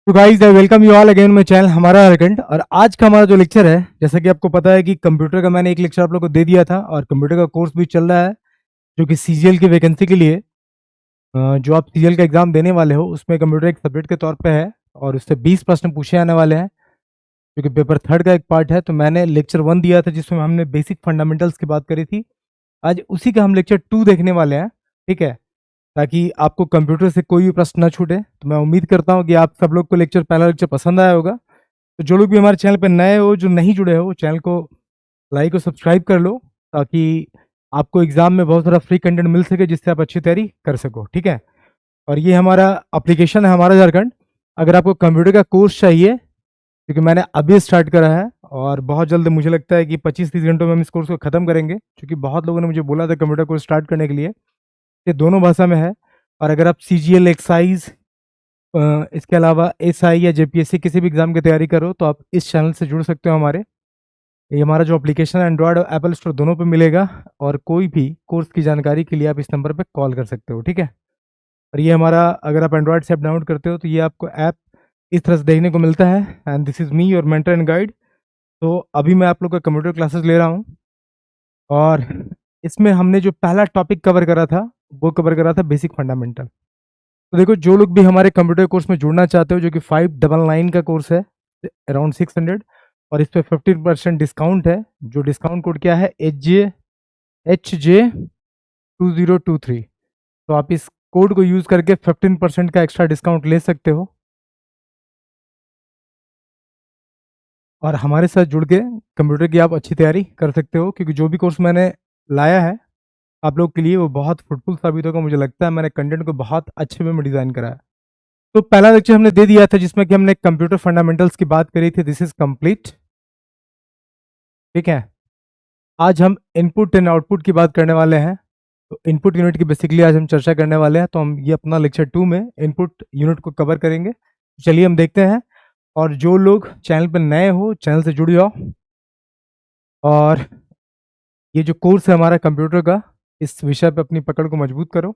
तो guys I welcome you all again my channel हमारा अरकंड। और आज का हमारा जो लेक्चर है, जैसा कि आपको पता है कि कंप्यूटर का मैंने एक लेक्चर आप लोग को दे दिया था और कंप्यूटर का कोर्स भी चल रहा है जो कि सीजीएल की वैकेंसी के लिए जो आप सीजीएल का एग्जाम देने वाले हो उसमें कंप्यूटर एक सब्जेक्ट के तौर पे है और उससे 20 प्रश्न पूछे आने वाले हैं जो कि पेपर थर्ड का एक पार्ट है। तो मैंने लेक्चर 1 दिया था जिसमें हमने बेसिक फंडामेंटल्स की बात करी थी। आज उसी का हम लेक्चर 2 देखने वाले हैं, ठीक है, ताकि आपको कंप्यूटर से कोई भी प्रश्न न छूटे। तो मैं उम्मीद करता हूँ कि आप सब लोग को पहला लेक्चर पसंद आया होगा। तो जो लोग भी हमारे चैनल पर नए हो, जो नहीं जुड़े हो, चैनल को लाइक और सब्सक्राइब कर लो ताकि आपको एग्जाम में बहुत सारा फ्री कंटेंट मिल सके जिससे आप अच्छी तैयारी कर सको, ठीक है। और ये हमारा एप्लीकेशन है हमारा झारखंड। अगर आपको कंप्यूटर का कोर्स चाहिए, क्योंकि मैंने अभी स्टार्ट करा है और बहुत जल्द मुझे लगता है कि 25-30 घंटों में हम इस कोर्स को खत्म करेंगे, क्योंकि बहुत लोगों ने मुझे बोला था कंप्यूटर कोर्स स्टार्ट करने के लिए। ये दोनों भाषा में है। और अगर आप सीजीएल एक्साइज इसके अलावा एसआई या जेपीएससी किसी भी एग्जाम की तैयारी करो तो आप इस चैनल से जुड़ सकते हो हमारे। ये हमारा जो एप्लीकेशन है एंड्रॉयड और एप्पल स्टोर दोनों पे मिलेगा और कोई भी कोर्स की जानकारी के लिए आप इस नंबर पे कॉल कर सकते हो, ठीक है। और ये हमारा, अगर आप एंड्रॉयड से ऐप डाउनलोड करते हो तो ये आपको ऐप इस तरह से देखने को मिलता है। And this is me your mentor and guide. तो अभी मैं आप लोग का कंप्यूटर क्लासेस ले रहा हूँ और इसमें हमने जो पहला टॉपिक कवर करा था वो कवर करा था बेसिक फंडामेंटल। तो देखो, जो लोग भी हमारे कंप्यूटर कोर्स में जुड़ना चाहते हो, जो कि 599 का कोर्स है, अराउंड 600, और इस पे 15% डिस्काउंट है। जो डिस्काउंट कोड क्या है, HJ2023। तो आप इस कोड को यूज करके 15% का एक्स्ट्रा डिस्काउंट ले सकते हो और हमारे साथ जुड़ के कंप्यूटर की आप अच्छी तैयारी कर सकते हो, क्योंकि जो भी कोर्स मैंने लाया है आप लोग के लिए वो बहुत फ्रूटफुल साबित होगा। मुझे लगता है मैंने कंटेंट को बहुत अच्छे वे में डिजाइन करा है। तो पहला लेक्चर हमने दे दिया था जिसमें कि हमने कंप्यूटर फंडामेंटल्स की बात करी थी। दिस इज कंप्लीट, ठीक है। आज हम इनपुट एंड आउटपुट की बात करने वाले हैं। तो इनपुट यूनिट की बेसिकली आज हम चर्चा करने वाले हैं। तो हम ये अपना लेक्चर 2 में इनपुट यूनिट को कवर करेंगे। चलिए हम देखते हैं। और जो लोग चैनल पर नए हो, चैनल से जुड़ जाओ। और ये जो कोर्स है हमारा कंप्यूटर का, इस विषय पे अपनी पकड़ को मजबूत करो।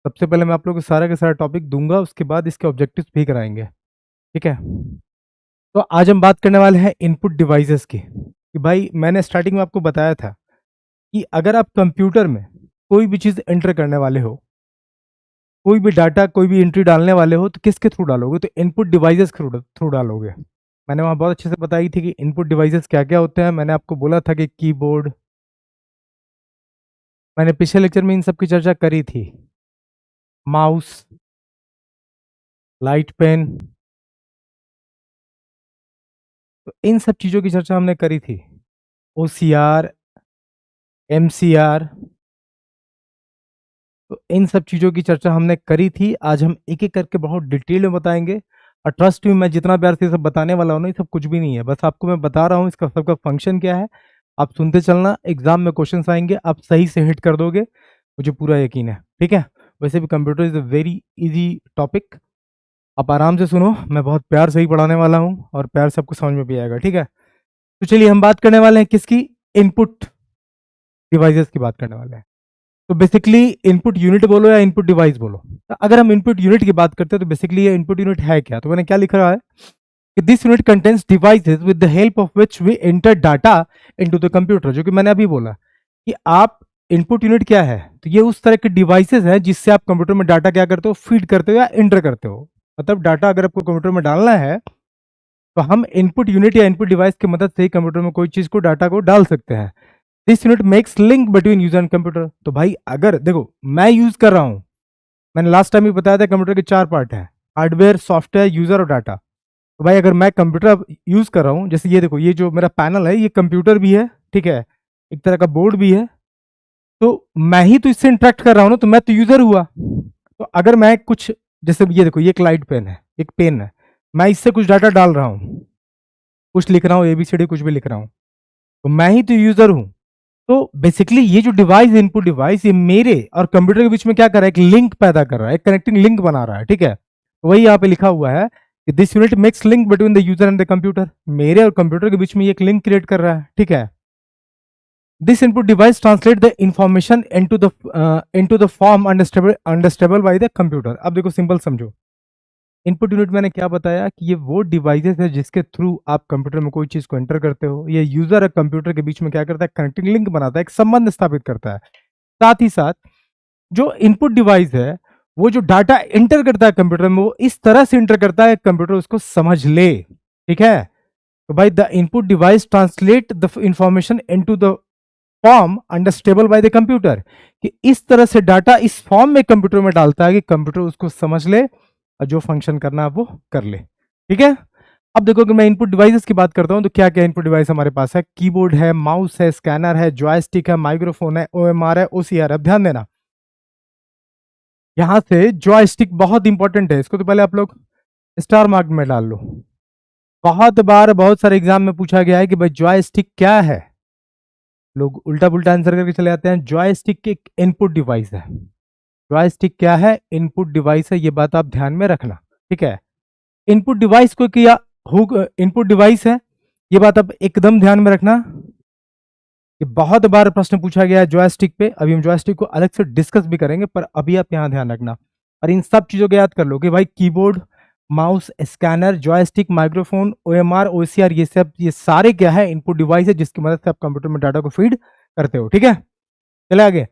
सबसे पहले मैं आप लोगों को सारा का सारा टॉपिक दूंगा, उसके बाद इसके ऑब्जेक्टिव्स भी कराएंगे, ठीक है। तो आज हम बात करने वाले हैं इनपुट डिवाइसेस की। कि भाई, मैंने स्टार्टिंग में आपको बताया था कि अगर आप कंप्यूटर में कोई भी चीज़ एंटर करने वाले हो, कोई भी डाटा, कोई भी एंट्री डालने वाले हो, तो किसके थ्रू डालोगे? तो इनपुट डिवाइसेस के थ्रू डालोगे। मैंने वहाँ बहुत अच्छे से बताई थी कि इनपुट डिवाइसेस क्या क्या होते हैं। मैंने आपको बोला था कि कीबोर्ड, मैंने पिछले लेक्चर में इन सब की चर्चा करी थी। माउस, लाइट पेन, तो इन सब चीज़ों की चर्चा हमने करी थी। ओसीआर, एमसीआर, तो इन सब चीज़ों की चर्चा हमने करी थी। आज हम एक एक करके बहुत डिटेल में बताएंगे। और ट्रस्ट में, मैं जितना प्यार से सब बताने वाला हूँ ना, ये सब कुछ भी नहीं है, बस आपको मैं बता रहा हूँ इसका सबका फंक्शन क्या है। आप सुनते चलना, एग्जाम में क्वेश्चन आएंगे, आप सही से हिट कर दोगे, मुझे पूरा यकीन है, ठीक है। वैसे भी computer is a very easy topic. आप आराम से सुनो, मैं बहुत प्यार से ही पढ़ाने वाला हूँ और प्यार से आपको समझ में भी आएगा, ठीक है। तो चलिए हम बात करने वाले हैं किसकी? इनपुट डिवाइसेस की बात करने वाले हैं। तो बेसिकली इनपुट यूनिट बोलो या इनपुट डिवाइस बोलो, तो अगर हम इनपुट यूनिट की बात करते हैं तो बेसिकली ये इनपुट यूनिट है क्या? तो मैंने क्या लिख रहा है कि this unit contains devices with the help of which we enter data into the computer. जो कि मैंने अभी बोला कि आप, इनपुट यूनिट क्या है? तो ये उस तरह के डिवाइसेस हैं जिससे आप कंप्यूटर में डाटा क्या करते हो, फीड करते हो या एंटर करते हो। मतलब डाटा अगर आपको कंप्यूटर में डालना है तो हम इनपुट यूनिट या इनपुट डिवाइस की मदद से ही कंप्यूटर में कोई चीज को, डाटा को डाल सकते हैं। This unit makes link between user and computer. तो भाई, अगर देखो मैं यूज कर रहा हूं, मैंने लास्ट टाइम ही बताया था कंप्यूटर के 4 पार्ट हैं, हार्डवेयर, सॉफ्टवेयर, यूजर और डाटा। तो भाई, अगर मैं कंप्यूटर यूज कर रहा हूँ, जैसे ये देखो, ये जो मेरा पैनल है ये कंप्यूटर भी है, ठीक है, एक तरह का बोर्ड भी है। तो मैं ही तो इससे इंटरेक्ट कर रहा हूँ ना, तो मैं तो यूजर हुआ। तो अगर मैं कुछ, जैसे ये देखो, ये एक लाइट पेन है, एक पेन है, मैं इससे कुछ डाटा डाल रहा हूँ, कुछ लिख रहा हूँ, एबीसीडी कुछ भी लिख रहा हूँ, तो मैं ही तो यूजर हूँ। तो बेसिकली ये जो डिवाइस, इनपुट डिवाइस, ये मेरे और कंप्यूटर के बीच में क्या कर रहा है? एक लिंक पैदा कर रहा है, एक कनेक्टिंग लिंक बना रहा है, ठीक है। तो वही यहाँ पे लिखा हुआ है कि this unit makes link between the user and the computer. मेरे और कंप्यूटर के बीच में एक लिंक क्रिएट कर रहा है, ठीक है। This input device translate the information into the form understandable by the computer. अब देखो, सिंपल समझो, इनपुट यूनिट मैंने क्या बताया कि ये वो डिवाइसेस है जिसके थ्रू आप कंप्यूटर में कोई चीज को एंटर करते हो। ये यूजर और कंप्यूटर के बीच में क्या करता है, कनेक्टिंग लिंक बनाता है, एक संबंध स्थापित करता है। साथ ही साथ जो इनपुट डिवाइस है वो जो डाटा एंटर करता है कंप्यूटर में, वो इस तरह से एंटर करता है कंप्यूटर उसको समझ ले। ठीक है, तो भाई the input device translate the information into the form understandable by the computer, कि इस तरह से डाटा इस फॉर्म में कंप्यूटर में डालता है कि कंप्यूटर उसको समझ ले और जो फंक्शन करना है वो कर ले। ठीक है, अब देखो कि मैं इनपुट डिवाइसेस की बात करता हूं तो क्या क्या इनपुट डिवाइस हमारे पास है। कीबोर्ड है, माउस है, स्कैनर है, जॉयस्टिक है, माइक्रोफोन है, ओएमआर है, ओसीआर। अब ध्यान देना, यहां से जॉयस्टिक बहुत इंपॉर्टेंट है, इसको तो पहले आप लोग स्टार मार्क में डाल लो। बहुत बार बहुत सारे एग्जाम में पूछा गया है कि भाई जॉयस्टिक क्या है, लोग उल्टा पुल्टा आंसर करके चले जाते हैं। जॉयस्टिक एक इनपुट डिवाइस है। जॉयस्टिक क्या है, इनपुट डिवाइस है, ये बात आप ध्यान में रखना। ठीक है, इनपुट डिवाइस को किया हो, इनपुट डिवाइस है, ये बात आप एकदम ध्यान में रखना। ये बहुत बार प्रश्न पूछा गया है जॉयस्टिक पे। अभी हम जॉयस्टिक को अलग से डिस्कस भी करेंगे, पर अभी आप यहां ध्यान रखना और इन सब चीजों को याद कर लो कि भाई keyboard, mouse, scanner, joystick, microphone, OMR, OCR, ये सारे क्या है, इनपुट डिवाइस है जिसकी मदद से आप कंप्यूटर में डाटा को फीड करते हो। ठीक है, चले आगे।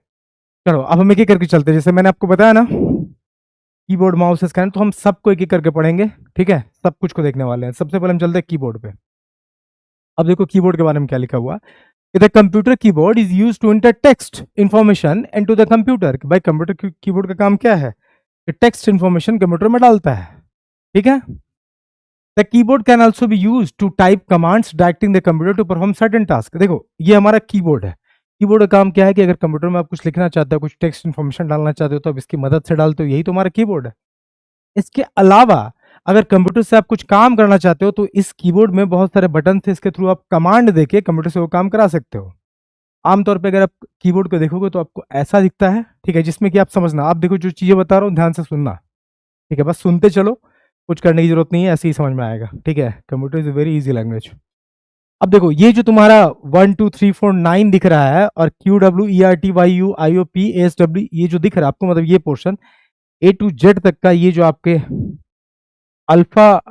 चलो अब हम एक एक करके चलते हैं। जैसे मैंने आपको बताया ना, कीबोर्ड, माउस, स्कैनर, तो हम सबको एक एक करके पढ़ेंगे। ठीक है, सब कुछ को देखने वाले हैं। सबसे पहले हम चलते हैं कीबोर्ड पे। अब देखो कीबोर्ड के बारे में क्या लिखा हुआ है। The computer keyboard is use to enter text information into the computer. भाई कंप्यूटर कीबोर्ड का काम क्या है, कि टेक्स्ट इंफॉर्मेशन कंप्यूटर में डालता है। ठीक है, the keyboard can also be use to type commands directing the computer to perform certain task. देखो ये हमारा कीबोर्ड है। कीबोर्ड का काम क्या है कि अगर कंप्यूटर में आप कुछ लिखना चाहते हो, कुछ टेक्स्ट इंफॉर्मेशन डालना चाहते हो, तो आप इसकी मदद से डालते हो, यही तो हमारा कीबोर्ड है। इसके अलावा अगर कंप्यूटर से आप कुछ काम करना चाहते हो तो इस कीबोर्ड में बहुत सारे बटन थे, इसके थ्रू आप कमांड देके कंप्यूटर से वो काम करा सकते हो। आमतौर पे अगर आप कीबोर्ड को देखोगे तो आपको ऐसा दिखता है। ठीक है, जिसमें कि आप समझना, आप देखो जो चीजें बता रहा हूँ ध्यान से सुनना। ठीक है, बस सुनते चलो, कुछ करने की जरूरत नहीं है, ऐसे ही समझ में आएगा। ठीक है, computer is a very easy language. अब देखो ये जो तुम्हारा 1 2 3 4 9 दिख रहा है और QWERTYUIOPASW ये जो दिख रहा है आपको, मतलब ये पोर्शन A to Z तक का, ये जो आपके अल्फा,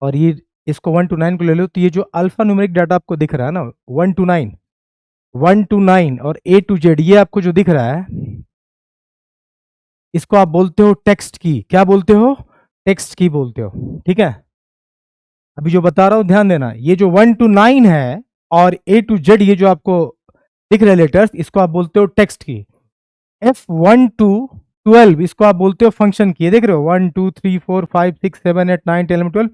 और ये इसको 1 to 9 को ले लो, तो ये जो अल्फा न्यूमेरिक डाटा आपको दिख रहा है ना, 1 to 9 और A to Z, ये आपको जो दिख रहा है इसको आप बोलते हो टेक्स्ट की। क्या बोलते हो, टेक्स्ट की बोलते हो। ठीक है, अभी जो बता रहा हूं ध्यान देना, ये जो 1 to 9 है और A to Z ये जो आपको दिख रहे लेटर्स, इसको आप बोलते हो टेक्स्ट की। F1 to 12 इसको आप बोलते हो फंक्शन की। ये देख रहे हो 1 2 3 4 5 6 7 8 9 10 11 12,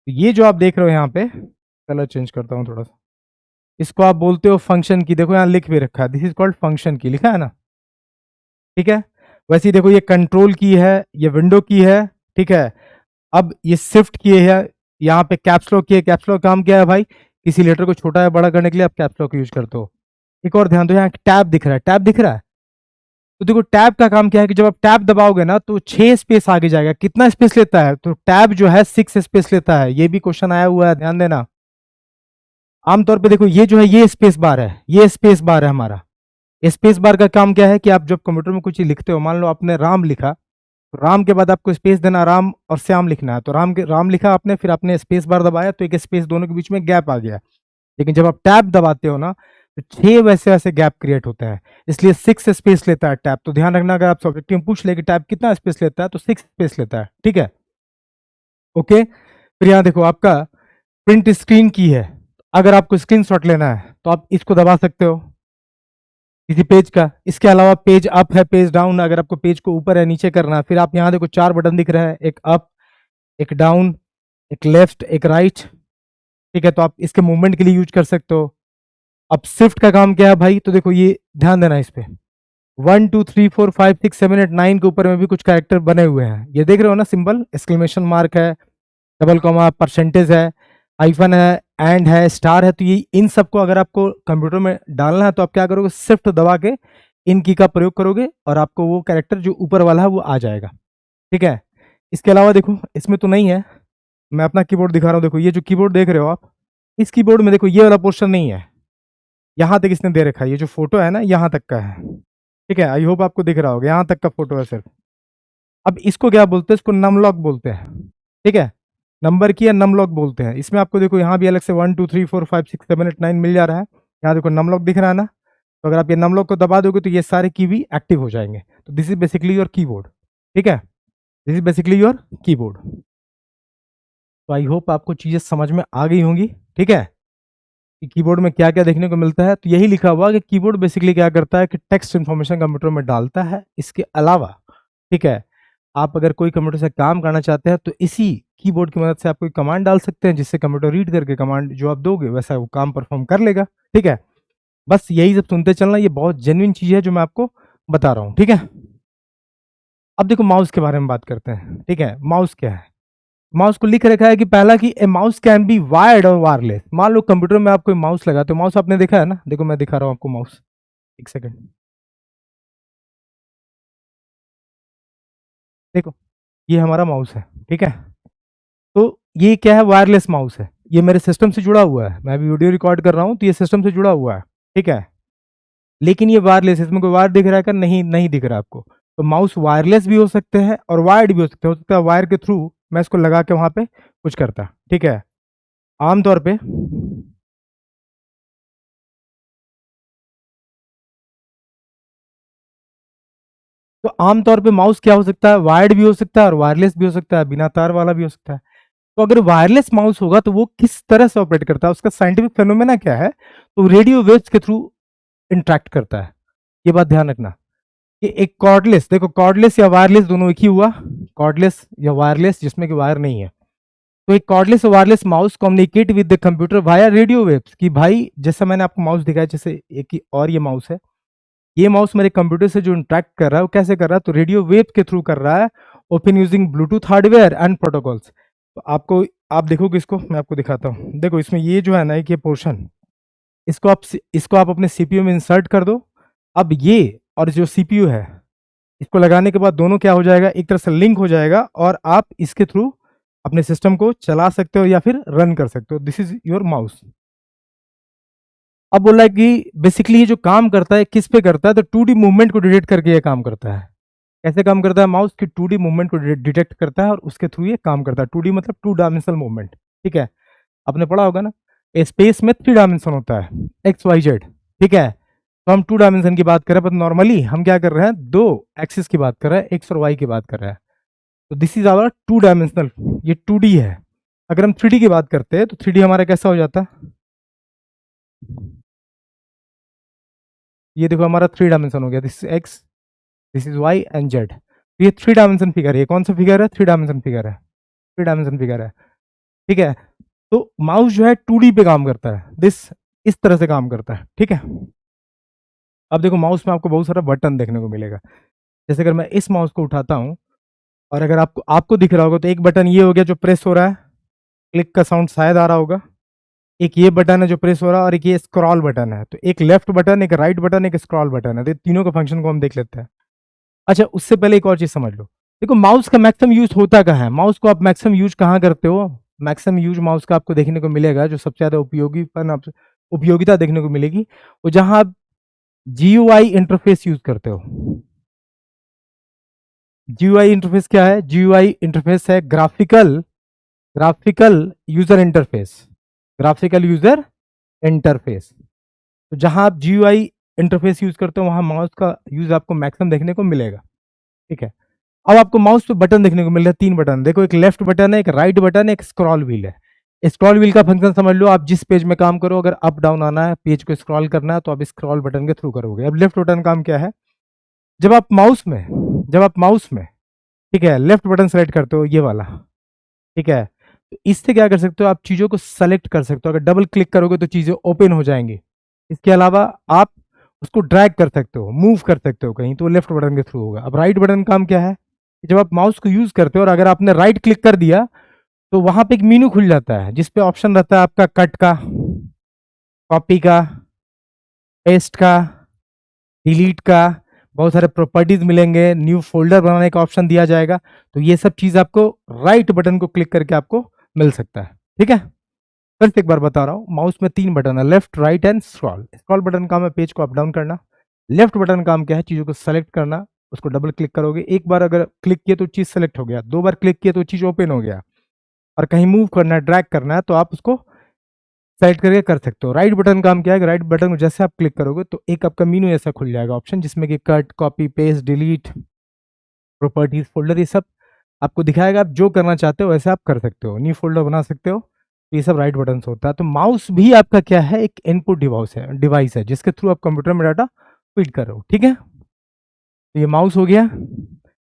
ये जो आप देख रहे हो यहाँ पे, कलर चेंज करता हूँ थोड़ा सा, इसको आप बोलते हो फंक्शन की। देखो यहाँ लिख भी रखा है, दिस इज कॉल्ड फंक्शन की, लिखा है ना। ठीक है, वैसे ही देखो ये कंट्रोल की है, ये विंडो की है। ठीक है, अब ये शिफ्ट की है, यहाँ पे कैप्स लॉक की है। कैप्स लॉक काम क्या है भाई, किसी लेटर को छोटा या बड़ा करने के लिए आप कैप्स लॉक यूज करते हो। एक और ध्यान दो, यहाँ टैब दिख रहा है, टैब दिख रहा है, तो देखो टैब का काम क्या है कि जब आप टैब दबाओगे ना तो 6 स्पेस आगे जाएगा। कितना स्पेस लेता है, तो टैब जो है 6 स्पेस लेता है। ये भी क्वेश्चन आया हुआ है, ध्यान देना। आमतौर पे देखो ये जो है ये स्पेस बार है, ये स्पेस बार है हमारा। स्पेस बार का काम क्या है कि आप जब कंप्यूटर में कुछ लिखते हो, मान लो आपने राम लिखा, तो राम के बाद आपको स्पेस देना, राम और श्याम लिखना है, तो राम लिखा आपने, फिर आपने स्पेस बार दबाया तो एक स्पेस दोनों के बीच में गैप आ गया। लेकिन जब आप टैब दबाते हो ना तो 6 वैसे वैसे गैप क्रिएट होते हैं, इसलिए 6 स्पेस लेता है टैब। तो ध्यान रखना, अगर आप सब्जेक्टिव में पूछ ले कि टैब कितना स्पेस लेता है, तो 6 स्पेस लेता है। ठीक है, ओके। फिर यहाँ देखो आपका प्रिंट स्क्रीन की है, अगर आपको स्क्रीनशॉट लेना है तो आप इसको दबा सकते हो किसी पेज का। इसके अलावा पेज अप है, पेज डाउन, अगर आपको पेज को ऊपर या नीचे करना है। फिर आप यहाँ देखो 4 बटन दिख रहा है, एक अप, एक डाउन, एक लेफ्ट, एक राइट। ठीक है, तो आप इसके मूवमेंट के लिए यूज कर सकते हो। अब शिफ्ट का काम क्या है भाई, तो देखो ये ध्यान देना इस पे, 1 2 3 4 5 6 7 8 9 के ऊपर में भी कुछ कैरेक्टर बने हुए हैं, ये देख रहे हो ना, सिंबल, एक्सक्लेमेशन मार्क है, डबल कॉमा, परसेंटेज है, हाइफन है, एंड है, स्टार है। तो ये इन सबको अगर आपको कंप्यूटर में डालना है तो आप क्या करोगे, शिफ्ट दबा के इन की का प्रयोग करोगे और आपको वो कैरेक्टर जो ऊपर वाला है वो आ जाएगा। ठीक है, इसके अलावा देखो इसमें तो नहीं है, मैं अपना कीबोर्ड दिखा रहा हूँ। देखो ये जो कीबोर्ड देख रहे हो आप, इस कीबोर्ड में देखो ये वाला पोर्शन नहीं है, यहाँ तक इसने दे रखा है, ये जो फोटो है ना यहाँ तक का है। ठीक है, आई होप आपको दिख रहा होगा, यहाँ तक का फोटो है सिर्फ। अब इसको क्या बोलते हैं, इसको नमलॉक बोलते हैं, ठीक है, नंबर की या नमलॉक बोलते हैं। इसमें आपको देखो यहाँ भी अलग से 1 2 3 4 5 6 7 8 9 मिल जा रहा है। यहाँ देखो नमलॉक दिख रहा है ना, तो अगर आप ये नमलॉक को दबा दोगे तो ये सारे की भी एक्टिव हो जाएंगे। तो this is basically your keyboard, ठीक है, this is basically your keyboard. तो आई होप आपको चीजें समझ में आ गई होंगी, ठीक है, कि कीबोर्ड में क्या क्या देखने को मिलता है। तो यही लिखा हुआ कि कीबोर्ड बेसिकली क्या करता है कि टेक्स्ट इन्फॉर्मेशन कंप्यूटर में डालता है। इसके अलावा, ठीक है, आप अगर कोई कंप्यूटर से काम करना चाहते हैं तो इसी कीबोर्ड की मदद से आप कोई कमांड डाल सकते हैं, जिससे कंप्यूटर रीड करके कमांड जो आप दोगे वैसा वो काम परफॉर्म कर लेगा, ठीक है। बस यही सब सुनते चलना, ये बहुत जेन्युइन चीज है जो मैं आपको बता रहा हूँ, ठीक है। अब देखो माउस के बारे में बात करते हैं, ठीक है। माउस क्या है, माउस को लिख रखा है कि पहला कि ए माउस कैन बी वायर्ड और वायरलेस। मान लो कंप्यूटर में आप कोई माउस लगाते हो, माउस आपने देखा है ना, देखो मैं दिखा रहा हूँ आपको माउस, एक सेकंड, देखो ये हमारा माउस है, ठीक है। तो ये क्या है, वायरलेस माउस है, ये मेरे सिस्टम से जुड़ा हुआ है, मैं अभी वीडियो रिकॉर्ड कर रहा हूँ तो ये सिस्टम से जुड़ा हुआ है, ठीक है। लेकिन ये वायरलेस है, इसमें कोई वायर दिख रहा है क्या, नहीं नहीं दिख रहा आपको। तो माउस वायरलेस भी हो सकते हैं और वायर्ड भी हो सकता है वायर के थ्रू मैं इसको लगा के वहां पे कुछ करता, ठीक है। आमतौर पे तो आमतौर पे माउस क्या हो सकता है, वायर्ड भी हो सकता है और वायरलेस भी हो सकता है, बिना तार वाला भी हो सकता है। तो अगर वायरलेस माउस होगा तो वो किस तरह से ऑपरेट करता है, उसका साइंटिफिक फेनोमेना क्या है, तो रेडियो वेव्स के थ्रू इंटरेक्ट करता है। ये बात ध्यान रखना कि एक कॉर्डलेस, देखो कॉर्डलेस या वायरलेस दोनों एक ही हुआ, कॉर्डलेस या वायरलेस जिसमें कि वायर नहीं है। तो एक कॉर्डलेस और wireless mouse communicate with the computer via radio waves, कि भाई जैसा मैंने आपको माउस दिखाया, जैसे एक ही और ये माउस है, ये माउस मेरे कंप्यूटर से जो इंटरेक्ट कर रहा है वो कैसे कर रहा है, तो रेडियो वेव के थ्रू कर रहा है, open using Bluetooth hardware and protocols. तो आपको, आप देखोगे इसको, मैं आपको दिखाता हूँ, देखो इसमें ये जो है ना, एक ये पोर्शन, इसको आप अपने सीपीयू में इंसर्ट कर दो। अब ये और जो सीपीयू है, इसको लगाने के बाद दोनों क्या हो जाएगा, एक तरह से लिंक हो जाएगा और आप इसके थ्रू अपने सिस्टम को चला सकते हो या फिर रन कर सकते हो। This is your mouse. अब बोला है कि बेसिकली ये जो काम करता है किस पे करता है, तो 2D मूवमेंट को डिटेक्ट करके ये काम करता है। कैसे काम करता है, माउस की 2D मूवमेंट को डिटेक्ट करता है और उसके थ्रू ये काम करता है। 2D मतलब 2 डायमेंशनल मूवमेंट, ठीक है। आपने पढ़ा होगा ना, स्पेस में 3 डायमेंशन होता है, एक्स वाई जेड, ठीक है। तो हम 2 डायमेंशन की बात कर रहे हैं, पर नॉर्मली हम क्या कर रहे हैं, 2 एक्सिस की बात कर रहे हैं, एक्स और वाई की बात कर रहे हैं। तो दिस इज आवर 2 डायमेंशनल, ये 2D है। अगर हम 3D की बात करते हैं तो 3D हमारा कैसा हो जाता है, ये देखो हमारा 3 डायमेंशन हो गया, this is X, this is Y and Z. तो ये 3 डायमेंशन फिगर है, कौन सा फिगर है, 3 डायमेंशन फिगर है, 3 डायमेंशन फिगर है, ठीक है। तो माउस जो है 2D पे काम करता है, दिस इस तरह से काम करता है, ठीक है। अब देखो माउस में आपको बहुत सारा बटन देखने को मिलेगा। जैसे अगर मैं इस माउस को उठाता हूँ और अगर आपको आपको दिख रहा होगा, तो एक बटन ये हो गया जो प्रेस हो रहा है, क्लिक का साउंड शायद आ रहा होगा। एक ये बटन है जो प्रेस हो रहा है और एक ये स्क्रॉल बटन है। तो एक लेफ्ट बटन, एक राइट बटन, एक स्क्रॉल बटन है। तो तीनों का फंक्शन को हम देख लेते हैं। अच्छा, उससे पहले एक और चीज समझ लो, देखो माउस का मैक्सिमम यूज होता कहाँ है, माउस को आप मैक्सिमम यूज कहाँ करते हो, मैक्सिमम यूज माउस का आपको देखने को मिलेगा, जो सबसे ज्यादा उपयोगिता देखने को मिलेगी, वो जहां आप GUI इंटरफेस यूज करते हो। GUI इंटरफेस क्या है, GUI इंटरफेस है graphical user interface, graphical user interface. तो जहां आप GUI इंटरफेस यूज करते हो वहां माउस का यूज आपको मैक्सिमम देखने को मिलेगा, ठीक है। अब आपको माउस पे बटन देखने को मिल रहा है, 3 बटन, देखो एक लेफ्ट बटन है, एक राइट बटन है, एक स्क्रॉल व्हील है। स्क्रॉल व्हील का फंक्शन समझ लो, आप जिस पेज में काम करो, अगर अप डाउन आना है, पेज को स्क्रॉल करना है, तो आप स्क्रॉल बटन के थ्रू करोगे। अब लेफ्ट बटन काम क्या है, जब आप माउस में ठीक है, लेफ्ट बटन सेलेक्ट करते हो, ये वाला, ठीक है, तो इससे क्या कर सकते हो, आप चीजों को सेलेक्ट कर सकते हो। अगर डबल क्लिक करोगे तो चीजें ओपन हो जाएंगी। इसके अलावा आप उसको ड्रैग कर सकते हो, मूव कर सकते हो कहीं, तो लेफ्ट बटन के थ्रू होगा। अब राइट बटन काम क्या है, जब आप माउस को यूज करते हो और अगर आपने राइट क्लिक कर दिया तो वहां पे एक मेनू खुल जाता है, जिसपे ऑप्शन रहता है आपका कट का, कॉपी का, पेस्ट का, डिलीट का, बहुत सारे प्रॉपर्टीज मिलेंगे, न्यू फोल्डर बनाने का ऑप्शन दिया जाएगा। तो ये सब चीज आपको राइट बटन को क्लिक करके आपको मिल सकता है, ठीक है। फिर से एक बार बता रहा हूँ, माउस में 3 बटन है, left right and scroll. Scroll button काम है पेज को अप डाउन करना, लेफ्ट बटन काम क्या है, चीजों को सेलेक्ट करना, उसको डबल क्लिक करोगे, एक बार अगर क्लिक किए तो चीज सेलेक्ट हो गया, 2 बार क्लिक किए तो चीज ओपन हो गया, और कहीं मूव करना है, ड्रैग करना है, तो आप उसको सेलेक्ट करके कर सकते हो। राइट बटन काम क्या है, राइट बटन को जैसे आप क्लिक करोगे तो एक आपका मेनू ऐसा खुल जाएगा ऑप्शन, जिसमें कि cut, copy, paste, delete, properties, folder, ये सब आपको दिखाएगा। आप जो करना चाहते हो वैसे आप कर सकते हो, न्यू फोल्डर बना सकते हो, तो ये सब राइट बटन से होता है। तो माउस भी आपका क्या है, एक इनपुट डिवाइस है जिसके थ्रू आप कंप्यूटर में डाटा फीड कर रहे हो, ठीक है। तो ये माउस हो गया।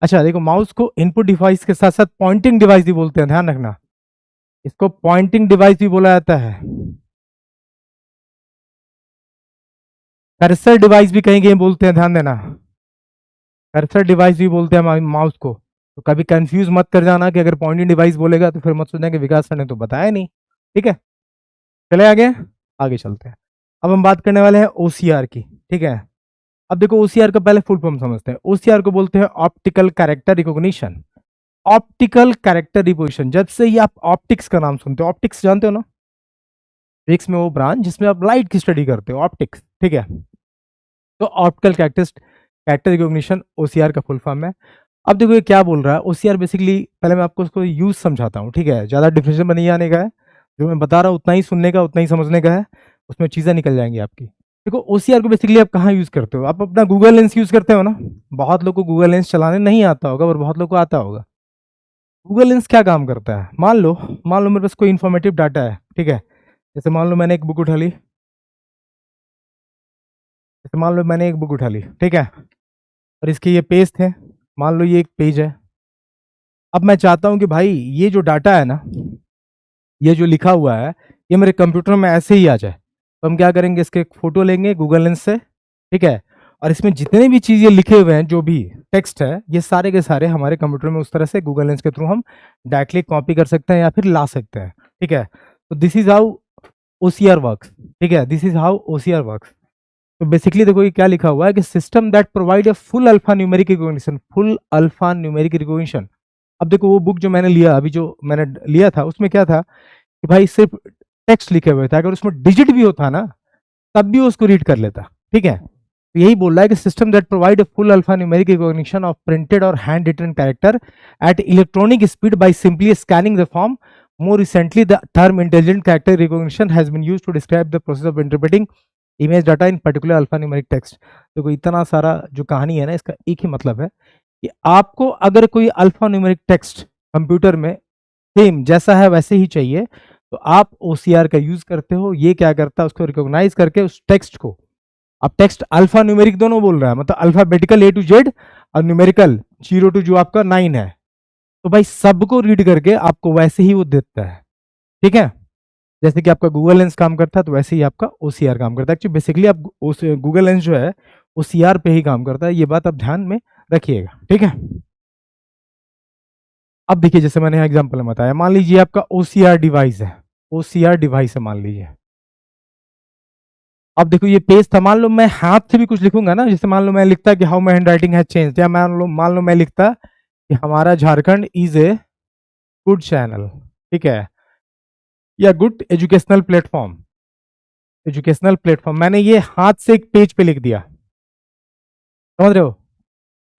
अच्छा देखो, माउस को इनपुट डिवाइस के साथ साथ पॉइंटिंग डिवाइस भी बोलते हैं, ध्यान रखना, इसको पॉइंटिंग डिवाइस भी बोला जाता है। कर्सर डिवाइस भी कहीं कहीं बोलते हैं, ध्यान देना, कर्सर डिवाइस भी बोलते हैं माउस को। तो कभी कंफ्यूज मत कर जाना कि अगर पॉइंटिंग डिवाइस बोलेगा तो फिर मत सोचना कि विकास सर ने तो बताया नहीं, ठीक है। चले आगे, आगे चलते हैं। अब हम बात करने वाले हैं ओसीआर की, ठीक है। अब देखो ओसीआर का पहले फुल फॉर्म समझते हैं। ओसीआर को बोलते हैं optical character recognition. Optical character recognition, जब से ही आप ऑप्टिक्स का नाम सुनते हो, ऑप्टिक्स जानते हो ना, फिजिक्स में वो ब्रांच जिसमें आप लाइट की स्टडी करते हो, ऑप्टिक्स, ठीक है। तो ऑप्टिकल कैरेक्टर रिकॉग्निशन ओसीआर का फुल फॉर्म है। अब देखो ये क्या बोल रहा है ओसीआर, बेसिकली पहले मैं आपको उसको यूज समझाता हूँ, ठीक है, ज्यादा डिफिनेशन में नहीं आने का है, जो मैं बता रहा हूँ उतना ही सुनने का, उतना ही समझने का है, उसमें चीजें निकल जाएंगी आपकी। देखो ओसीआर को बेसिकली आप कहाँ यूज करते हो, आप अपना गूगल लेंस यूज करते हो ना। बहुत लोग को गूगल लेंस चलाने नहीं आता होगा, और बहुत लोग को आता होगा। गूगल लेंस क्या काम करता है, मान लो मेरे पास कोई इन्फॉर्मेटिव डाटा है, ठीक है। जैसे मान लो मैंने एक बुक उठा ली, ठीक है, और इसके ये पेज थे, मान लो ये एक पेज है। अब मैं चाहता हूं कि भाई ये जो डाटा है ना, ये जो लिखा हुआ है, ये मेरे कंप्यूटर में ऐसे ही आ जाए, तो हम क्या करेंगे, इसके एक फोटो लेंगे गूगल लेंस से, ठीक है, और इसमें जितने भी चीजें लिखे हुए हैं, जो भी टेक्स्ट है, ये सारे के सारे हमारे कंप्यूटर में उस तरह से गूगल लेंस के थ्रू हम डायरेक्टली कॉपी कर सकते हैं या फिर ला सकते हैं, ठीक है। तो this is how OCR works, ठीक है, this is how OCR works. तो बेसिकली देखो ये क्या लिखा हुआ है कि system that provide a full alpha numeric recognition, full alpha numeric recognition. अब देखो वो बुक जो मैंने लिया, अभी जो मैंने लिया था, उसमें क्या था कि भाई सिर्फ टेक्स्ट लिखे हुए थे, अगर उसमें डिजिट भी होता ना तब भी उसको रीड कर लेता, ठीक है। तो यही बोल रहा है कि system that provide a full alpha numeric recognition of printed और hand written character at electronic speed by simply scanning the form. More recently, the term intelligent character recognition has been used to describe the process of interpreting image data in particular alpha numeric text. तो इतना सारा जो कहानी है ना, इसका एक ही मतलब है कि आपको अगर कोई अल्फा न्यूमेरिक टेक्स्ट कंप्यूटर में सेम जैसा है वैसे ही चाहिए, तो आप ओसीआर का यूज करते हो। ये क्या करता है, उसको रिकॉग्नाइज करके उस टेक्स्ट को, अब टेक्स्ट अल्फा न्यूमेरिक दोनों बोल रहा है, मतलब अल्फाबेटिकल ए टू जेड और न्यूमेरिकल 0 टू जो आपका 9 है, तो भाई सबको रीड करके आपको वैसे ही वो देता है, ठीक है। जैसे कि आपका गूगल लेंस काम करता है, तो वैसे ही आपका ओसीआर काम करता है। एक्चुअली बेसिकली आप गूगल लेंस जो है ओसीआर पे ही काम करता है, ये बात आप ध्यान में रखिएगा, ठीक है। अब देखिए, जैसे मैंने एग्जांपल में बताया, मान लीजिए आपका ओसीआर डिवाइस है, मान लीजिए। अब देखो ये पेज था, मान लो मैं हाथ से भी कुछ लिखूंगा ना, जैसे मान लो मैं लिखता कि how my hand writing has changed, या मान लो मैं लिखता कि हमारा Jharkhand is a good channel, ठीक है, या गुड एजुकेशनल प्लेटफॉर्म, मैंने ये हाथ से एक पेज पे लिख दिया, समझ रहे हो।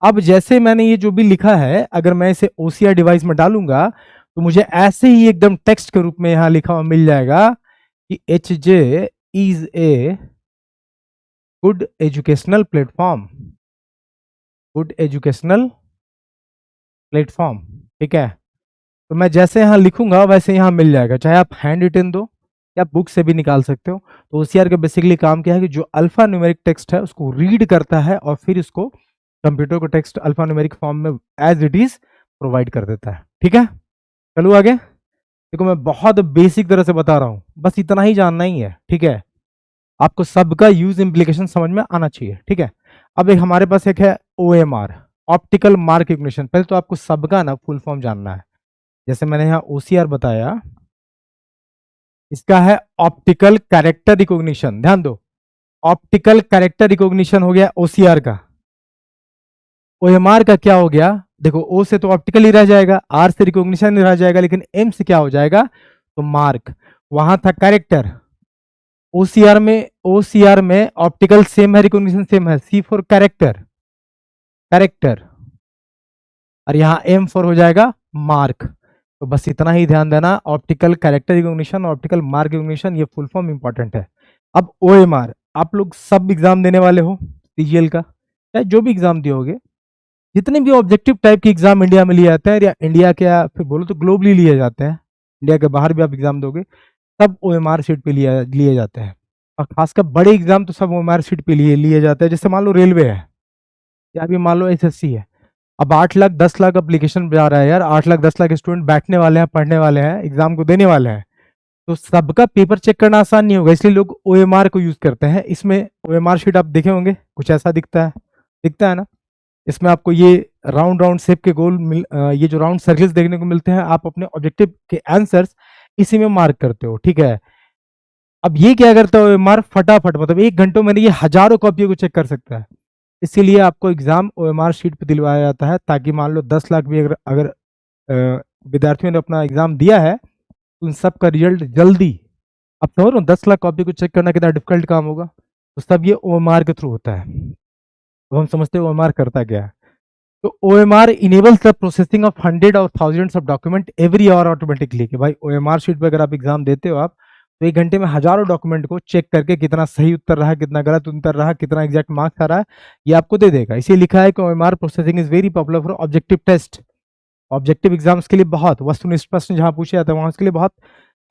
अब जैसे मैंने ये जो भी लिखा है, अगर मैं इसे ओसीआर डिवाइस में डालूंगा, तो मुझे ऐसे ही एकदम टेक्स्ट के रूप में यहां लिखा हुआ मिल जाएगा कि H J is a good educational platform, ठीक है। तो मैं जैसे यहाँ लिखूंगा वैसे यहाँ मिल जाएगा, चाहे आप हैंड रिटन दो या बुक से भी निकाल सकते हो। तो ओसीआर का बेसिकली काम क्या है कि जो अल्फा न्यूमेरिक टेक्स्ट है उसको रीड करता है और फिर इसको कंप्यूटर को टेक्स्ट अल्फा न्यूमेरिक फॉर्म में एज इट इज प्रोवाइड कर देता है, ठीक है। चलो आगे। देखो मैं बहुत बेसिक तरह से बता रहा हूँ, बस इतना ही जानना ही है, ठीक है। आपको सबका यूज इम्प्लीकेशन समझ में आना चाहिए, ठीक है। अब एक हमारे पास एक है OMR, ऑप्टिकल मार्क रिकॉग्निशन। पहले तो आपको सबका ना फुल फॉर्म जानना है। जैसे मैंने यहाँ OCR बताया, इसका है ऑप्टिकल कैरेक्टर रिकॉग्निशन, ध्यान दो, ऑप्टिकल कैरेक्टर रिकॉग्निशन हो गया OCR का। OMR का क्या हो गया, देखो O से तो ऑप्टिकल ही रह जाएगा, R से रिकॉग्निशन ही रह जाएगा, लेकिन M से क्या हो जाएगा, तो मार्क। वहां था कैरेक्टर, OCR में ऑप्टिकल सेम है, रिकॉग्निशन सेम है, C फॉर कैरेक्टर, कैरेक्टर, और यहाँ एम फॉर हो जाएगा मार्क। तो बस इतना ही ध्यान देना, optical character recognition, optical mark recognition, ये फुल फॉर्म इंपॉर्टेंट है। अब ओएमआर, आप लोग सब एग्जाम देने वाले हो सीजीएल का, चाहे जो भी एग्जाम दिए होगे, जितने भी ऑब्जेक्टिव टाइप के एग्जाम इंडिया में लिए जाते हैं, या इंडिया के या फिर बोलो तो ग्लोबली लिए जाते हैं, इंडिया के बाहर भी आप एग्जाम दोगे, सब ओएमआर शीट पे लिए जाते हैं। और खासकर बड़े एग्जाम तो सब ओएमआर शीट पे लिए जाते हैं। जैसे मान लो रेलवे है, या अभी मान लो एसएससी है, अब 8 लाख 10 लाख एप्लीकेशन जा रहा है यार, 8 लाख 10 लाख स्टूडेंट बैठने वाले हैं, पढ़ने वाले हैं, एग्जाम को देने वाले हैं, तो सबका पेपर चेक करना आसान नहीं होगा, इसलिए लोग ओएमआर को यूज करते हैं। इसमें ओएमआर शीट आप देखे होंगे, कुछ ऐसा दिखता है ना। इसमें आपको ये राउंड राउंड शेप के ये जो राउंड सर्कल्स देखने को मिलते हैं, आप अपने ऑब्जेक्टिव के आंसर्स इसी में मार्क करते हो, ठीक है। अब ये क्या करता है ओएमआर, फटाफट मतलब 1 घंटों में ये हजारों कॉपियों को चेक कर सकता है। इसीलिए आपको एग्जाम ओएमआर शीट पे दिलवाया जाता है, ताकि मान लो 10 लाख भी अगर विद्यार्थियों ने अपना एग्जाम दिया है, तो उन सब का रिजल्ट जल्दी, अब समझ रहे हो 10 लाख कॉपी को चेक करना कितना डिफिकल्ट काम होगा, तो सब ये ओएमआर के थ्रू होता है। अब हम समझते हैं ओएमआर करता क्या है। तो OMR enables the processing of hundred और thousands of document every hour automatically, कि भाई ओएमआर शीट पे अगर आप एग्जाम देते हो आप, तो 1 घंटे में हजारों डॉक्यूमेंट को चेक करके कितना सही उत्तर रहा, कितना गलत उत्तर रहा, कितना एग्जैक्ट मार्क्स आ रहा है, ये आपको दे देगा। इसी लिखा है कि OMR processing is very popular for objective test, objective exams के लिए बहुत, वस्तुनिष्ठ प्रश्न जहां पूछे जाते हैं वहां उसके लिए बहुत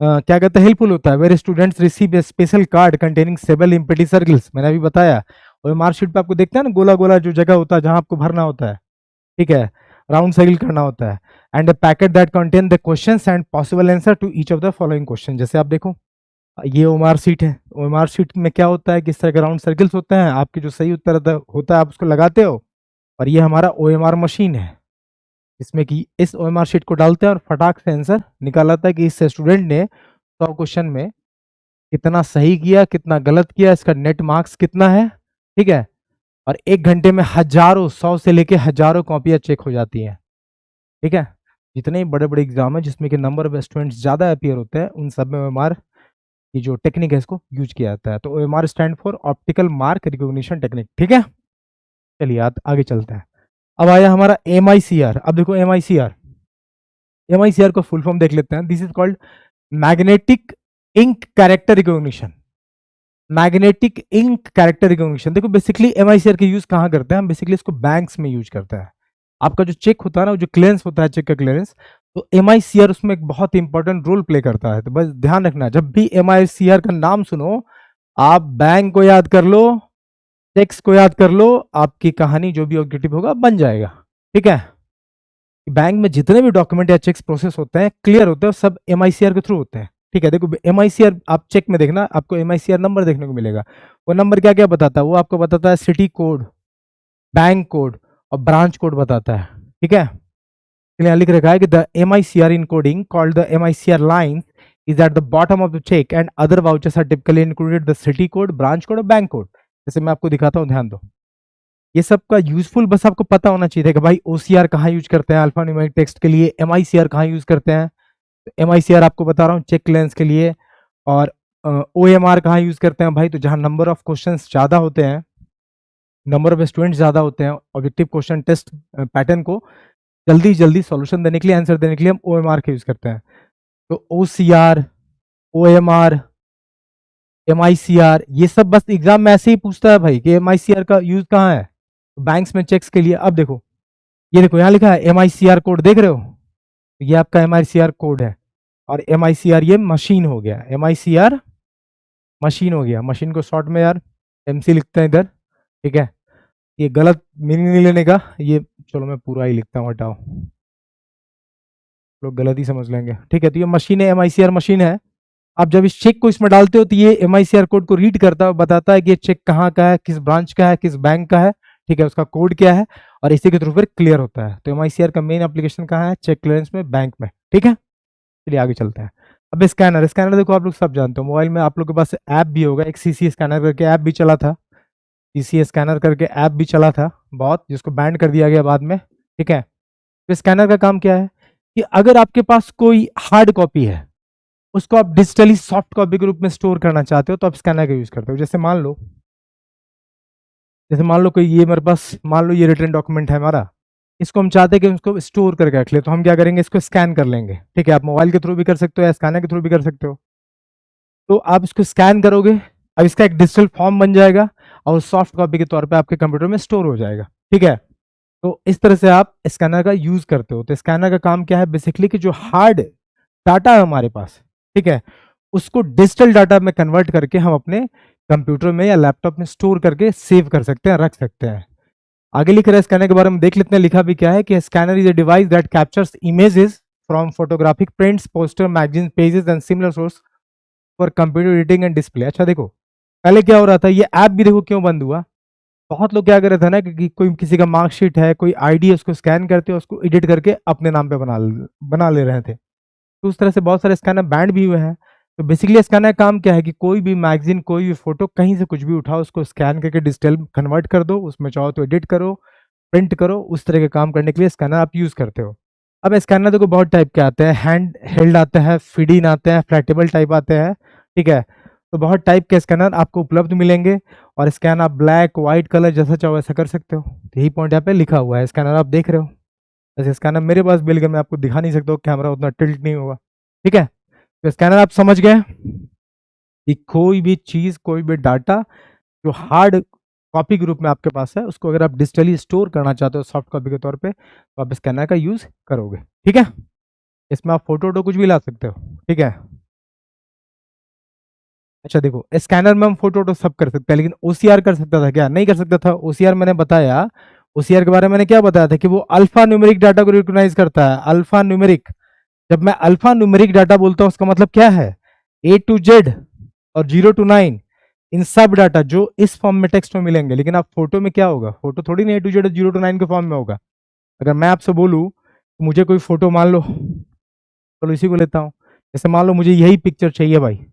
क्या कहते हैं, हेल्पफुल होता है। Where students receive a special card containing several empty circles, मैंने अभी बताया, ओएमआर शीट पे आपको देखते हैं ना, गोला गोला जो जगह होता है जहां आपको भरना होता है, ठीक है, राउंड सर्किल करना होता है, and a packet that contain the questions and possible answer to each of the following question. जैसे आप देखो, ये ओएमआर शीट है, ओएमआर शीट में क्या होता है, किस तरह के राउंड सर्कल्स होते हैं, आपके जो सही उत्तर होता है आप उसको लगाते हो, और ये हमारा ओएमआर मशीन है, इसमें कि इस ओएमआर शीट को डालते हैं और फटाक से आंसर निकाल आता है कि इस स्टूडेंट ने 100 क्वेश्चन में कितना सही किया, कितना गलत किया, इसका नेट मार्क्स कितना है, ठीक है। और 1 घंटे में हजारों, 100 से लेके हजारों कॉपियां चेक हो जाती हैं, ठीक है। जितने बड़े बड़े एग्जाम है जिसमें कि नंबर ऑफ स्टूडेंट्स ज्यादा अपीयर होते हैं, उन सब में ओएमआर ये जो टेक्निक है इसको यूज किया जाता है। तो OMR stand for optical mark recognition technique, ठीक है। चलिए आगे चलते हैं। अब आया हमारा एमआईसीआर। अब देखो एमआईसीआर, एमआईसीआर को फुल फॉर्म देख लेते हैं। This is called magnetic ink character recognition, magnetic ink character recognition. देखो बेसिकली एमआईसीआर के यूज कहाँ करते हैं हम, बेसिकली इसको बैंक्स में यूज करते हैं। आपका जो चेक होता है ना, जो क्लियरेंस होता है, चेक का क्लियरेंस, तो एमआईसीआर उसमें एक बहुत इंपॉर्टेंट रोल प्ले करता है। तो बस ध्यान रखना, जब भी एमआईसीआर का नाम सुनो, आप बैंक को याद कर लो, चेक्स को याद कर लो, आपकी कहानी जो भी ऑब्जेक्टिव होगा बन जाएगा, ठीक है। बैंक में जितने भी डॉक्यूमेंट या चेक्स प्रोसेस होते हैं, क्लियर होते हैं, सब एमआईसीआर के थ्रू होते हैं, ठीक है। देखो एमआईसीआर, आप चेक में देखना, आपको एमआईसीआर नंबर देखने को मिलेगा। वो नंबर क्या क्या बताता है, वो आपको बताता है सिटी कोड, बैंक कोड और ब्रांच कोड बताता है, ठीक है। यहाँ लिख रखा है कि the MICR encoding called the MICR line is at the bottom of the cheque and other vouchers are typically included the city code, branch code और बैंक कोड। जैसे मैं आपको दिखाता हूँ, ध्यान दो, ये सब का यूजफुल बस आपको पता होना चाहिए कि भाई ओसीआर कहाँ यूज करते हैं अल्फा न्यूमेरिक टेक्स्ट के लिए, एमआईसीआर कहाँ यूज करते हैं। एमआईसीआर आपको बता रहा हूँ चेक लेंस के लिए, और ओएमआर कहाँ यूज करते हैं भाई, तो जहां नंबर ऑफ क्वेश्चंस ज्यादा होते हैं, नंबर ऑफ स्टूडेंट्स ज्यादा होते हैं, ऑब्जेक्टिव क्वेश्चन टेस्ट पैटर्न को जल्दी जल्दी सॉल्यूशन देने के लिए, आंसर देने के लिए हम ओएमआर का यूज करते हैं। तो ओसीआर, ओएमआर, एमआईसीआर, ये सब बस एग्जाम में ऐसे ही पूछता है भाई कि एमआईसीआर का यूज कहाँ है, तो बैंक्स में चेक्स के लिए। अब देखो, ये देखो यहाँ लिखा है एमआईसीआर कोड, देख रहे हो, ये आपका एमआईसीआर कोड है, और एमआईसीआर ये मशीन हो गया, एमआईसीआर मशीन हो गया। मशीन को शॉर्ट में यार एमसी लिखते हैं इधर, ठीक है। ये गलत मीनिंग नहीं लेने का, ये चलो मैं पूरा ही लिखता हूँ, हटाओ, लोग गलत ही समझ लेंगे, ठीक है। तो ये मशीन है, एमआईसीआर मशीन है। आप जब इस चेक को इसमें डालते हो तो ये एमआईसीआर कोड को रीड करता है, बताता है कि ये चेक कहाँ का है, किस ब्रांच का है, किस बैंक का है, ठीक है, उसका कोड क्या है, और इसी के थ्रू फिर क्लियर होता है। तो एमआईसीआर का मेन एप्लीकेशन कहाँ है, चेक क्लियरेंस में, बैंक में, ठीक है। चलिए आगे चलते हैं। अब स्कैनर, स्कैनर देखो आप लोग सब जानते हो, मोबाइल में आप लोग के पास ऐप भी होगा, एक सीसी स्कैनर करके ऐप भी चला था, सीसी स्कैनर करके ऐप भी चला था बहुत, जिसको बैन कर दिया गया बाद में, ठीक है। तो स्कैनर का काम क्या है कि अगर आपके पास कोई हार्ड कॉपी है, उसको आप डिजिटली सॉफ्ट कॉपी के रूप में स्टोर करना चाहते हो, तो आप स्कैनर का यूज करते हो। जैसे मान लो जैसे मान लो कोई ये मेरे पास, मान लो ये रिटर्न डॉक्यूमेंट है हमारा, इसको हम चाहते हैं कि उसको स्टोर करके रख ले, तो हम क्या करेंगे, इसको स्कैन कर लेंगे। ठीक है, आप मोबाइल के थ्रू भी कर सकते हो या स्कैनर के थ्रू भी कर सकते हो। तो आप इसको स्कैन करोगे, अब इसका एक डिजिटल फॉर्म बन जाएगा और सॉफ्ट कॉपी के तौर पे आपके कंप्यूटर में स्टोर हो जाएगा। ठीक है, तो इस तरह से आप स्कैनर का यूज करते हो। तो स्कैनर का काम क्या है बेसिकली, कि जो हार्ड डाटा है हमारे पास, ठीक है, उसको डिजिटल डाटा में कन्वर्ट करके हम अपने कंप्यूटर में या लैपटॉप में स्टोर करके सेव कर सकते हैं, रख सकते हैं। आगे लिख रहा है स्कैनर के बारे में, देख लेते हैं लिखा भी क्या है, कि scanner is a device that captures images from photographic prints, poster, magazine, pages and similar source for computer editing and display. अच्छा देखो, पहले क्या हो रहा था, ये ऐप भी देखो क्यों बंद हुआ। बहुत लोग क्या कर रहे थे ना, कि कोई किसी का मार्कशीट है, कोई आईडी है, उसको स्कैन करते, उसको एडिट करके अपने नाम पे बना ले रहे थे। तो उस तरह से बहुत सारे स्कैनर बैंड भी हुए हैं। तो बेसिकली स्कैनर का काम क्या है, कि कोई भी मैगजीन, कोई भी फोटो कहीं से कुछ भी उठाओ, उसको स्कैन करके डिजिटल कन्वर्ट कर दो, उसमें चाहो तो एडिट करो, प्रिंट करो, उस तरह के काम करने के लिए स्कैनर आप यूज करते हो। अब स्कैनर देखो बहुत टाइप के आते हैं, हैंड हेल्ड आते हैं, फीड इन आते हैं, फ्लैटेबल टाइप आते हैं। ठीक है, तो बहुत टाइप के स्कैनर आपको उपलब्ध मिलेंगे, और स्कैन आप ब्लैक व्हाइट कलर जैसा चाहो वैसा कर सकते हो। तो यही पॉइंट यहाँ पे लिखा हुआ है, स्कैनर आप देख रहे हो। ऐसे स्कैनर मेरे पास बिल मैं आपको दिखा नहीं सकता, कैमरा उतना टिल्ट नहीं होगा। ठीक है, तो स्कैनर आप समझ गए कि कोई भी चीज, कोई भी डाटा जो हार्ड कॉपी के रूप में आपके पास है, उसको अगर आप डिजिटली स्टोर करना चाहते हो सॉफ्ट कॉपी के तौर पे, तो आप स्कैनर का यूज करोगे। ठीक है, इसमें आप फोटो वोटो कुछ भी ला सकते हो। ठीक है, अच्छा देखो, स्कैनर में हम फोटो वोटो सब कर सकते हैं, लेकिन ओसीआर कर सकता था क्या? नहीं कर सकता था। ओसीआर मैंने बताया, ओसीआर के बारे में मैंने क्या बताया था, कि वो अल्फा न्यूमेरिक डाटा को रिकॉग्नाइज करता है। अल्फा न्यूमेरिक, जब मैं अल्फा न्यूमेरिक डाटा बोलता हूं, उसका मतलब क्या है, ए टू जेड और 0 to 9, इन सब डाटा जो इस फॉर्म में टेक्स्ट में मिलेंगे। लेकिन आप फोटो में क्या होगा, फोटो थोड़ी ना ए टू जेड और 0 to 9 के फॉर्म में होगा। अगर मैं आपसे बोलूं, मुझे कोई फोटो, मान लो, चलो इसी को लेता हूँ, जैसे मान लो मुझे यही पिक्चर चाहिए भाई,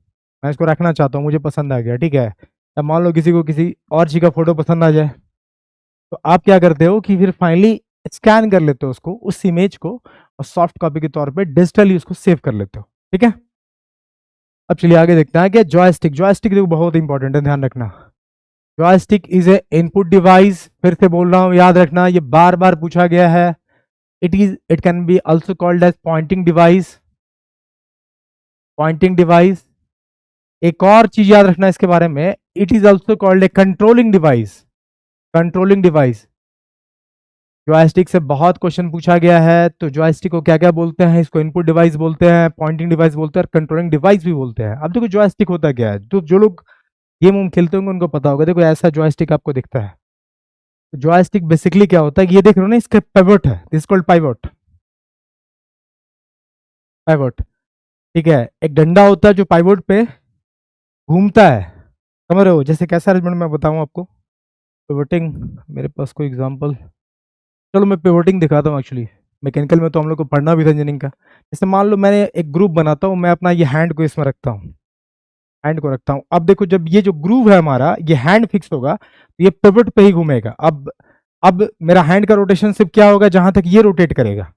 मैं इसको रखना चाहता हूँ, मुझे पसंद आ गया। ठीक है, अब मान लो किसी को किसी और चीज का फोटो पसंद आ जाए, तो आप क्या करते हो, कि फिर फाइनली स्कैन कर लेते हो उसको, उस इमेज को, और सॉफ्ट कॉपी के तौर पे डिजिटली उसको सेव कर लेते हो। ठीक है, अब चलिए आगे देखते हैं कि जॉयस्टिक। जॉयस्टिक देखो बहुत इंपॉर्टेंट है, ध्यान रखना। Joystick is a input device, फिर से बोल रहा हूं, याद रखना, ये बार बार पूछा गया है। It can be also called as pointing device. Pointing device, एक और चीज याद रखना इसके बारे में, it is also called a controlling device. Controlling device, joystick से बहुत क्वेश्चन पूछा गया है। तो जॉयस्टिक को क्या क्या बोलते हैं, इसको इनपुट डिवाइस बोलते हैं, पॉइंटिंग डिवाइस बोलते हैं, और कंट्रोलिंग डिवाइस भी बोलते हैं। अब देखो जॉयस्टिक होता क्या है, तो जो लोग गेम वूम खेलते होंगे उनको पता होगा। देखो ऐसा जॉयस्टिक आपको दिखता है। तो जॉयस्टिक बेसिकली क्या होता है, ये देख रहे हो ना, इसका पिवोट है, दिस कॉल्ड पाइवोट। पाइवोट, ठीक है, एक डंडा होता है जो पाइवोट पे घूमता है, समझ रहे हो? जैसे कैसा अरेंजमेंट मैं बताऊं आपको, पिवोटिंग, मेरे पास कोई एग्जांपल, चलो मैं पिवोटिंग दिखाता हूँ। एक्चुअली मैकेनिकल में तो हम लोग को पढ़ना भी था इंजीनियरिंग का। जैसे मान लो मैंने एक ग्रुप बनाता हूँ, मैं अपना ये हैंड को इसमें रखता हूँ, हैंड को रखता हूँ। अब देखो, जब ये जो ग्रूव है हमारा, ये हैंड फिक्स होगा, तो ये पिवट पे ही घूमेगा। अब मेरा हैंड का रोटेशन सिर्फ क्या होगा, जहां तक ये रोटेट करेगा।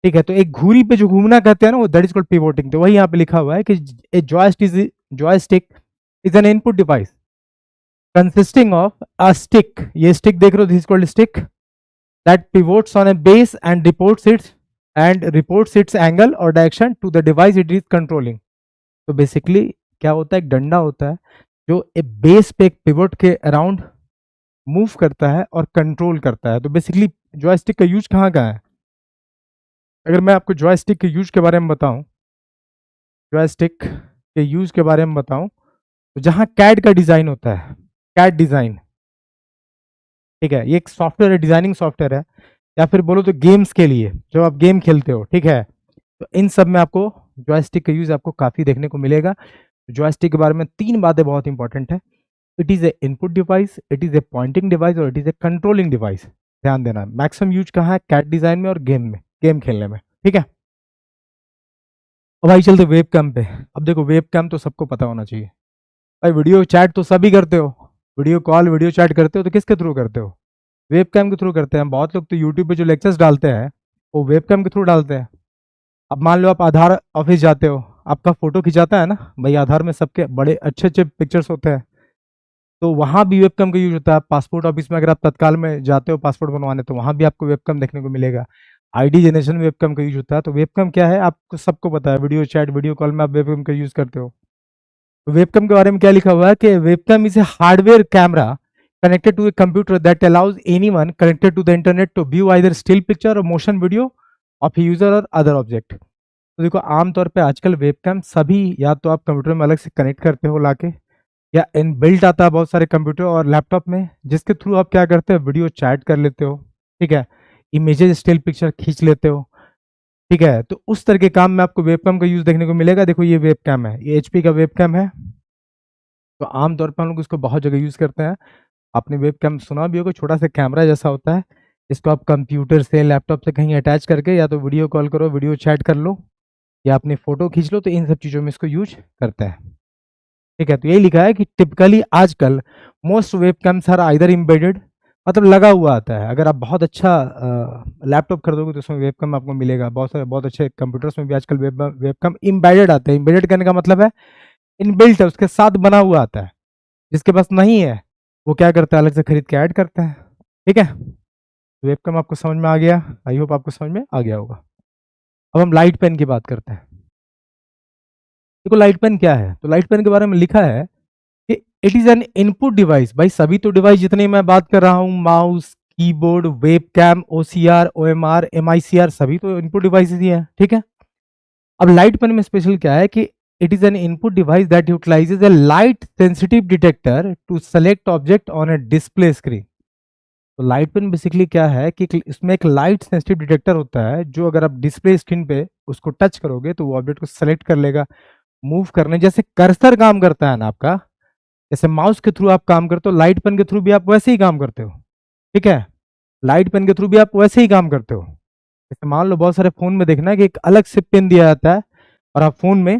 ठीक है, तो एक घुरी पे जो घूमना कहते हैं ना, वो दैट इज कॉल्ड पिवोटिंग। तो वही यहाँ पे लिखा हुआ है कि a joystick is an input device consisting of a stick, ये स्टिक देख रहे हो, this is called stick, that pivots on a base and reports its angle और direction to the device it is controlling. तो basically क्या होता है, एक डंडा होता है जो ए बेस पे एक पिवोट के अराउंड मूव करता है और कंट्रोल करता है। तो बेसिकली जॉयस्टिक का यूज कहाँ का है, अगर मैं आपको जॉयस्टिक के यूज के बारे में बताऊं, जॉयस्टिक के यूज के बारे में बताऊं, तो जहां कैड का डिजाइन होता है, कैड डिजाइन, ठीक है, ये एक सॉफ्टवेयर है, डिजाइनिंग सॉफ्टवेयर है, या फिर बोलो तो गेम्स के लिए, जब आप गेम खेलते हो, ठीक है, तो इन सब में आपको जॉयस्टिक का यूज आपको काफी देखने को मिलेगा। जॉयस्टिक के बारे में 3 बातें बहुत इंपॉर्टेंट है, it is a input device, it is a pointing device, और it is a controlling device. ध्यान देना, मैक्सिमम यूज कहाँ है, कैड डिजाइन में और में, गेम खेलने में। ठीक है, अब भाई चलते वेब कैम पे। अब देखो वेब कैम तो सबको पता होना चाहिए भाई, वीडियो चैट तो सभी करते हो, वीडियो कॉल वीडियो चैट करते हो, तो किसके थ्रू करते हो, वेब कैम के थ्रू करते हैं। बहुत लोग तो यूट्यूब पे जो लेक्चर्स डालते हैं, वो वेब कैम के थ्रू डालते हैं। अब मान लो आप आधार ऑफिस जाते हो, आपका फोटो खिंचाता है ना भाई, आधार में सबके बड़े अच्छे अच्छे पिक्चर्स होते हैं, तो वहाँ भी वेबकैम का यूज होता है। पासपोर्ट ऑफिस में अगर आप तत्काल में जाते हो पासपोर्ट बनवाने, तो वहाँ भी आपको वेबकैम देखने को मिलेगा। आईडी जनरेशन में वेबकैम का यूज होता है। तो वेबकैम क्या है आपको सबको पता है, वीडियो चैट वीडियो कॉल में आप वेबकैम का यूज करते हो। तो वेबकैम के बारे में क्या लिखा हुआ है कि webcam is a hardware camera connected to a computer that allows anyone connected to the internet to view either still picture or motion video of a user or other object। तो देखो आमतौर पे आजकल वेबकैम सभी या तो आप computer में अलग से कनेक्ट करते हो लाके, या इनबिल्ट आता है बहुत सारे कंप्यूटर और लैपटॉप में, जिसके थ्रू आप क्या करते हो वीडियो चैट कर लेते हो, ठीक है, इमेजेस स्टिल पिक्चर खींच लेते हो, ठीक है। तो उस तरह के काम में आपको वेबकैम का यूज देखने को मिलेगा। देखो ये वेबकैम है, ये एचपी का वेबकैम है। तो आमतौर पर हम लोग इसको बहुत जगह यूज करते हैं। आपने वेबकैम सुना भी होगा, छोटा सा कैमरा जैसा होता है। इसको आप कंप्यूटर से लैपटॉप से कहीं अटैच करके या तो वीडियो कॉल करो, वीडियो चैट कर लो, या अपनी फोटो खींच लो, तो इन सब चीज़ों में इसको यूज करते हैं, ठीक है। तो यही लिखा है कि टिपिकली आजकल मोस्ट वेबकैम्स आर आइदर एम्बेडेड, मतलब लगा हुआ आता है। अगर आप बहुत अच्छा लैपटॉप खरीदोगे तो उसमें वेबकैम आपको मिलेगा। बहुत सारे बहुत अच्छे कंप्यूटर्स में भी आजकल वेबकैम एम्बेडेड आते हैं। एम्बेडेड करने का मतलब है इनबिल्ट है, उसके साथ बना हुआ आता है। जिसके पास नहीं है वो क्या करता है, अलग से खरीद के ऐड करता है, ठीक है। वेबकैम आपको समझ में आ गया, आई होप आपको समझ में आ गया होगा। अब हम लाइट पेन की बात करते हैं। देखो लाइट पेन क्या है, तो लाइट पेन के बारे में लिखा है कि it is an input device. भाई सभी तो डिवाइस जितने मैं बात कर रहा हूँ, mouse, keyboard, webcam, OCR, OMR, MICR, सभी तो इनपुट डिवाइस ही है, ठीक है। अब लाइट पेन में स्पेशल क्या है कि it is an input device that utilises a light sensitive detector to select object on a display screen. तो लाइट पेन बेसिकली क्या है कि इसमें एक लाइट सेंसिटिव डिटेक्टर होता है, जो अगर आप डिस्प्ले स्क्रीन पे उसको टच करोगे तो वो ऑब्जेक्ट को सेलेक्ट कर लेगा। मूव करने जैसे कर्सर काम करता है ना आपका, जैसे माउस के थ्रू आप काम करते हो, लाइट पेन के थ्रू भी आप वैसे ही काम करते हो, ठीक है। लाइट पेन के थ्रू भी आप वैसे ही काम करते हो। जैसे मान लो बहुत सारे फोन में देखना है कि एक अलग से पेन दिया जाता है, और आप फोन में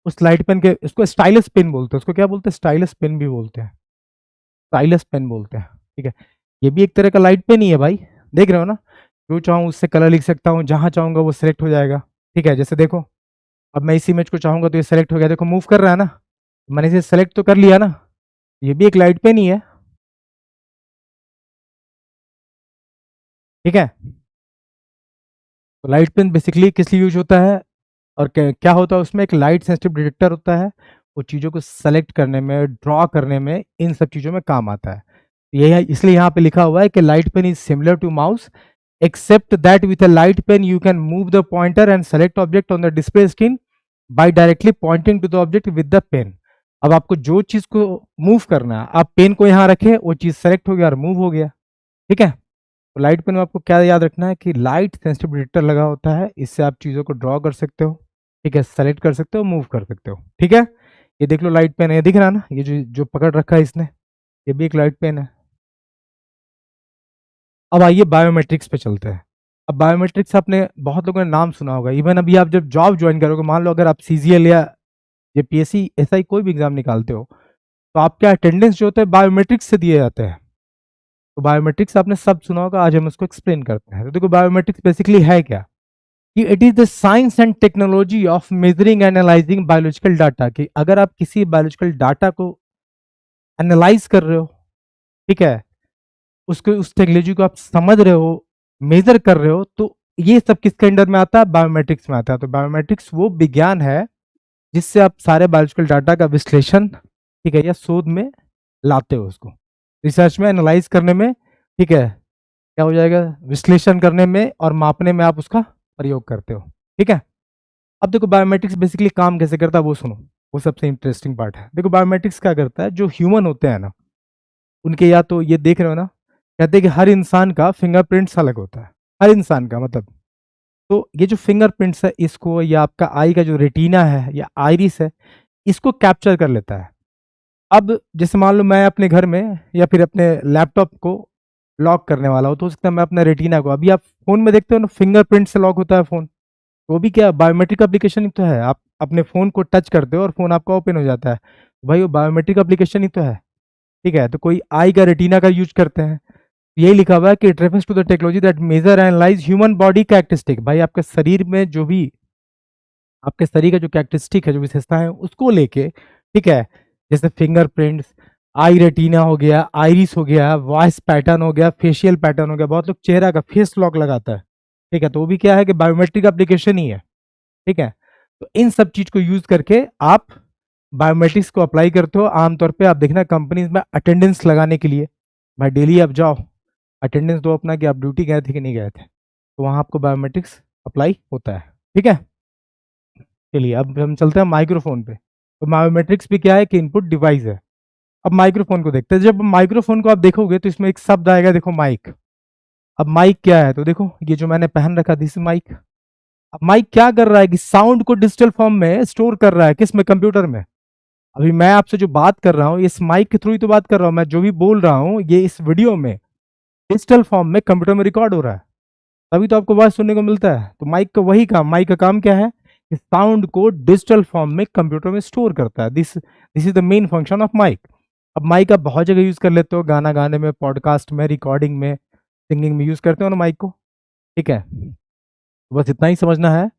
उस लाइट पेन के, उसको स्टाइलस पेन बोलते हैं, उसको क्या बोलते हैं, स्टाइलस पेन भी बोलते हैं, स्टाइलस पेन बोलते हैं, ठीक है। ये भी एक तरह का लाइट पेन ही है भाई, देख रहे हो ना। जो चाहूँ उससे कलर लिख सकता हूँ, जहां चाहूंगा वो सिलेक्ट हो जाएगा, ठीक है। जैसे देखो अब मैं इस इमेज को चाहूंगा तो ये सेलेक्ट हो गया, देखो मूव कर रहा है ना, मैंने इसे सेलेक्ट तो कर लिया ना। ये भी एक लाइट पेन ही है, ठीक है। तो लाइट पेन बेसिकली किस लिए यूज होता है, और क्या होता है उसमें, एक लाइट सेंसिटिव डिटेक्टर होता है, वो चीज़ों को सेलेक्ट करने में, ड्रॉ करने में, इन सब चीज़ों में काम आता है। ये है इसलिए यहाँ पे लिखा हुआ है कि light pen is similar to mouse except that with a light pen you can move the pointer and select object on the display screen by directly pointing to the object with the pen. अब आपको जो चीज़ को move करना है, आप pen को यहाँ रखे, वो चीज़ सेलेक्ट हो गया और मूव हो गया, ठीक है। तो लाइट पेन में आपको क्या याद रखना है कि लाइट सेंसिटिव डिटेक्टर लगा होता है, इससे आप चीज़ों को ड्रॉ कर सकते हो, ठीक है, सेलेक्ट कर सकते हो, मूव कर सकते हो, ठीक है। ये देख लो लाइट पेन है, दिख रहा है ना, ये जो जो पकड़ रखा है इसने, ये भी एक लाइट पेन है। अब आइए बायोमेट्रिक्स पे चलते हैं। अब बायोमेट्रिक्स आपने बहुत लोगों ने नाम सुना होगा, इवन अभी आप जब जॉब ज्वाइन करोगे, मान लो अगर आप सीजीएल या जेपीएससी ऐसा ही कोई भी एग्जाम निकालते हो, तो आपके अटेंडेंस जो होते हैं बायोमेट्रिक्स से दिए जाते हैं। तो बायोमेट्रिक्स आपने सब सुना होगा, आज हम उसको एक्सप्लेन करते हैं। तो देखो बायोमेट्रिक्स बेसिकली है क्या, कि it is the science and technology of measuring and analysing biological data. कि अगर आप किसी बायोलॉजिकल डाटा को एनालाइज कर रहे हो, ठीक है, उसको उस टेक्नोलॉजी को आप समझ रहे हो, मेजर कर रहे हो, तो ये सब किसके अंडर में आता है, बायोमेट्रिक्स में आता है। तो बायोमेट्रिक्स वो विज्ञान है जिससे आप सारे बायोलॉजिकल डाटा का विश्लेषण, ठीक है, या शोध में लाते हो, उसको रिसर्च में एनालाइज करने में, ठीक है, क्या हो जाएगा, विश्लेषण करने में और मापने में आप उसका प्रयोग करते हो, ठीक है। अब देखो बायोमेट्रिक्स बेसिकली काम कैसे करता है वो सुनो, वो सबसे इंटरेस्टिंग पार्ट है। देखो बायोमेट्रिक्स क्या करता है, जो ह्यूमन होते हैं ना, उनके, या तो ये देख रहे हो ना, कहते हैं कि हर इंसान का फिंगरप्रिंट्स अलग होता है, हर इंसान का मतलब। तो ये जो फिंगरप्रिंट्स है, इसको, या आपका आई का जो रेटिना है या आइरिस है, इसको कैप्चर कर लेता है। अब जैसे मान लो मैं अपने घर में या फिर अपने लैपटॉप को लॉक करने वाला हूँ, तो हो सकता है मैं अपना रेटिना को, अभी आप फोन में देखते हो ना फिंगरप्रिंट से लॉक होता है फोन, वो भी क्या बायोमेट्रिक एप्लीकेशन ही तो है। आप अपने फोन को टच करते हो और फोन आपका ओपन हो जाता है, भाई वो बायोमेट्रिक एप्लीकेशन ही तो है, ठीक है। तो कोई आई का रेटिना का यूज करते हैं, यही लिखा हुआ है कि it refers to the technology that measure and analyse human body characteristic. भाई आपके शरीर में जो भी, आपके शरीर का जो कैरेक्टरिस्टिक है, जो विशेषता है, उसको लेके, ठीक है, जैसे फिंगरप्रिंट्स, आई रेटिना हो गया, आइरिस हो गया, वॉइस पैटर्न हो गया, फेशियल पैटर्न हो गया। बहुत लोग चेहरा का फेस लॉक लगाता है, ठीक है, तो वो भी क्या है कि बायोमेट्रिक एप्लीकेशन ही है, ठीक है। तो इन सब चीज को यूज करके आप बायोमेट्रिक्स को अप्लाई करते हो। आमतौर पे आप देखना कंपनीज में अटेंडेंस लगाने के लिए, भाई डेली आप जाओ, अटेंडेंस दो अपना कि आप ड्यूटी गए थे कि नहीं गए थे, तो वहां आपको बायोमेट्रिक्स अप्लाई होता है, ठीक है। चलिए अब हम चलते हैं माइक्रोफोन पे। तो बायोमेट्रिक्स भी क्या है कि इनपुट डिवाइस है। अब माइक्रोफोन को देखते हैं। जब माइक्रोफोन को आप देखोगे तो इसमें एक शब्द आएगा, देखो माइक। अब माइक क्या है, तो देखो ये जो मैंने पहन रखा दिस माइक। अब माइक क्या कर रहा है कि साउंड को डिजिटल फॉर्म में स्टोर कर रहा है, किस में, कंप्यूटर में। अभी मैं आपसे जो बात कर रहा हूँ इस माइक के थ्रू ही तो बात कर रहा हूँ, मैं जो भी बोल रहा हूँ ये इस वीडियो में डिजिटल फॉर्म में कंप्यूटर में रिकॉर्ड हो रहा है, तभी तो आपको आवाज सुनने को मिलता है। तो माइक का वही काम, माइक का काम क्या है कि साउंड को डिजिटल फॉर्म में कंप्यूटर में स्टोर करता है। This is the main function of mic. अब माइक आप बहुत जगह यूज कर लेते हो, गाना गाने में, पॉडकास्ट में, रिकॉर्डिंग में, सिंगिंग में यूज करते हो ना माइक को, ठीक है। तो बस इतना ही समझना है।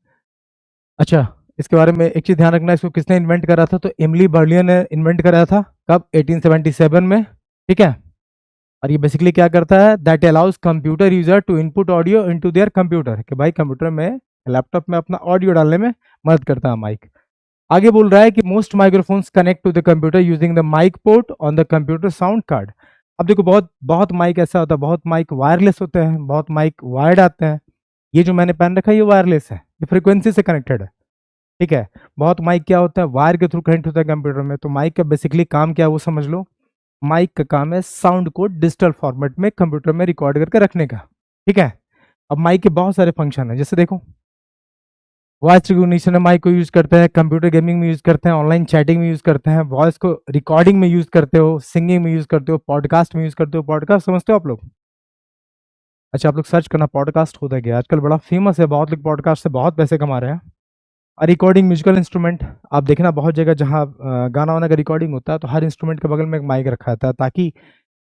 अच्छा, इसके बारे में एक चीज ध्यान रखना है, इसको किसने इन्वेंट करा था, तो एमिली बर्लियर ने इन्वेंट कराया था, कब, 1877 में, ठीक है। और ये बेसिकली क्या करता है, that allows computer user to input audio into their computer, कि भाई कंप्यूटर में, लैपटॉप में अपना ऑडियो डालने में मदद करता है माइक। आगे बोल रहा है कि most microphones connect to the computer using the mic port on the computer sound card. अब देखो बहुत बहुत माइक ऐसा होता है, बहुत माइक वायरलेस होते हैं, बहुत माइक वायर्ड आते हैं। ये जो मैंने पहन रखा है ये वायरलेस है, ये फ्रिक्वेंसी से कनेक्टेड है, ठीक है। बहुत माइक क्या होता है, वायर के थ्रू कनेक्ट होता है कंप्यूटर में। तो माइक का बेसिकली काम क्या है वो समझ लो। माइक का काम है साउंड को डिजिटल फॉर्मेट में कंप्यूटर में रिकॉर्ड करके रखने का, ठीक है। अब माइक के बहुत सारे फंक्शन है, जैसे देखो वॉइस रिकॉग्निशन में माइक को यूज करते हैं, कंप्यूटर गेमिंग में यूज करते हैं, ऑनलाइन चैटिंग में यूज करते हैं, वॉइस को रिकॉर्डिंग में यूज करते हो, सिंगिंग में यूज करते हो, पॉडकास्ट में यूज करते हो। पॉडकास्ट समझते हो आप लोग? अच्छा, आप लोग सर्च करना पॉडकास्ट होता है क्या, आजकल बड़ा फेमस है, बहुत लोग पॉडकास्ट से बहुत पैसे कमा रहे हैं। रिकॉर्डिंग म्यूजिकल इंस्ट्रूमेंट, आप देखना बहुत जगह जहाँ गाना वाना का रिकॉर्डिंग होता है तो हर इंस्ट्रूमेंट के बगल में एक माइक रखा रहता है, ताकि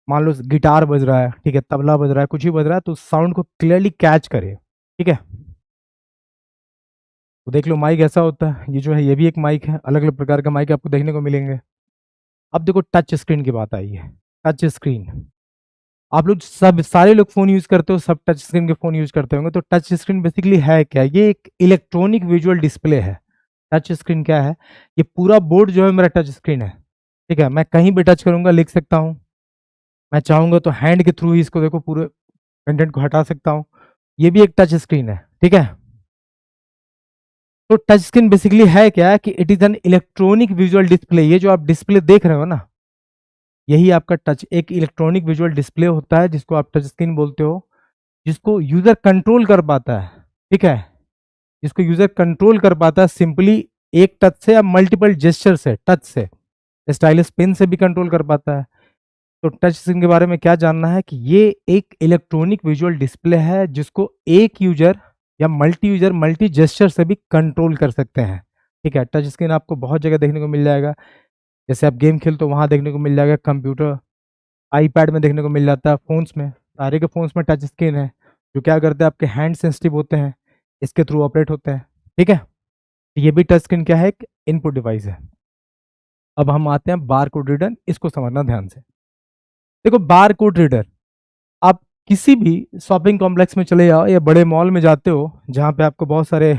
मान लो गिटार बज रहा है, ठीक है, तबला बज रहा है, कुछ भी बज रहा है, तो साउंड को क्लियरली कैच करे, ठीक है। तो देख लो माइक ऐसा होता है, ये जो है ये भी एक माइक है, अलग अलग प्रकार का माइक आपको देखने को मिलेंगे। अब देखो टच स्क्रीन की बात आई है। टच स्क्रीन, आप लोग सब सारे लोग फोन यूज करते हो, सब टच स्क्रीन के फोन यूज करते होंगे। तो टच स्क्रीन बेसिकली है क्या, ये एक इलेक्ट्रॉनिक विजुअल डिस्प्ले है। टच स्क्रीन क्या है, ये पूरा बोर्ड जो है मेरा टच स्क्रीन है, ठीक है। मैं कहीं भी टच करूंगा लिख सकता हूँ, मैं चाहूंगा तो हैंड के थ्रू ही इसको देखो पूरे कंटेंट को हटा सकता हूँ। ये भी एक टच स्क्रीन है, ठीक है। तो टच स्क्रीन बेसिकली है क्या कि it is an electronic visual display. ये जो आप डिस्प्ले देख रहे हो ना, यही आपका टच एक इलेक्ट्रॉनिक विजुअल डिस्प्ले होता है, जिसको आप टच स्क्रीन बोलते हो, जिसको यूजर कंट्रोल कर पाता है, ठीक है। जिसको यूजर कंट्रोल कर पाता है सिंपली एक टच से या मल्टीपल जेस्चर से, टच से, स्टाइलिस पेन से भी कंट्रोल कर पाता है। तो टच स्क्रीन के बारे में क्या जानना है कि ये एक इलेक्ट्रॉनिक विजुअल डिस्प्ले है, जिसको एक यूजर या मल्टी यूजर मल्टी जेस्चर से भी कंट्रोल कर सकते हैं, ठीक है। टच स्क्रीन आपको बहुत जगह देखने को मिल जाएगा, जैसे आप गेम खेलते हो वहां देखने को मिल जाएगा, कंप्यूटर, आईपैड में देखने को मिल जाता है, फोन्स में, सारे के फोन्स में टच स्क्रीन है, जो क्या करते हैं आपके हैंड सेंसिटिव होते हैं, इसके थ्रू ऑपरेट होते हैं, ठीक है। ये भी टच स्क्रीन क्या है, एक इनपुट डिवाइस है। अब हम आते हैं बार कोड रीडर, इसको समझना ध्यान से। देखो बार कोड रीडर, आप किसी भी शॉपिंग कॉम्प्लेक्स में चले जाओ या बड़े मॉल में जाते हो, जहाँ पे आपको बहुत सारे,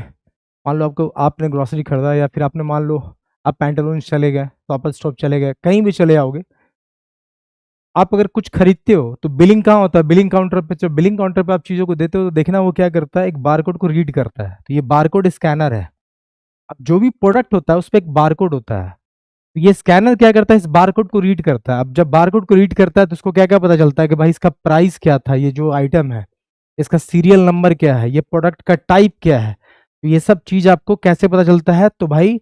मान लो आपको, आपने ग्रोसरी खरीदा या फिर आपने मान लो आप पैंटालून्स चले गए, शॉपर स्टॉप चले गए, कहीं भी चले आओगे, आप अगर कुछ खरीदते हो तो बिलिंग कहाँ होता है, बिलिंग काउंटर पे। जब बिलिंग काउंटर पे आप चीज़ों को देते हो तो देखना वो क्या करता है, एक बारकोड को रीड करता है। तो ये बारकोड स्कैनर है। अब जो भी प्रोडक्ट होता है उस पर एक बारकोड होता है, तो ये स्कैनर क्या करता है, इस बारकोड को रीड करता है। अब जब बारकोड को रीड करता है तो उसको क्या क्या पता चलता है कि भाई इसका प्राइस क्या था, ये जो आइटम है इसका सीरियल नंबर क्या है, ये प्रोडक्ट का टाइप क्या है। तो ये सब चीज आपको कैसे पता चलता है, तो भाई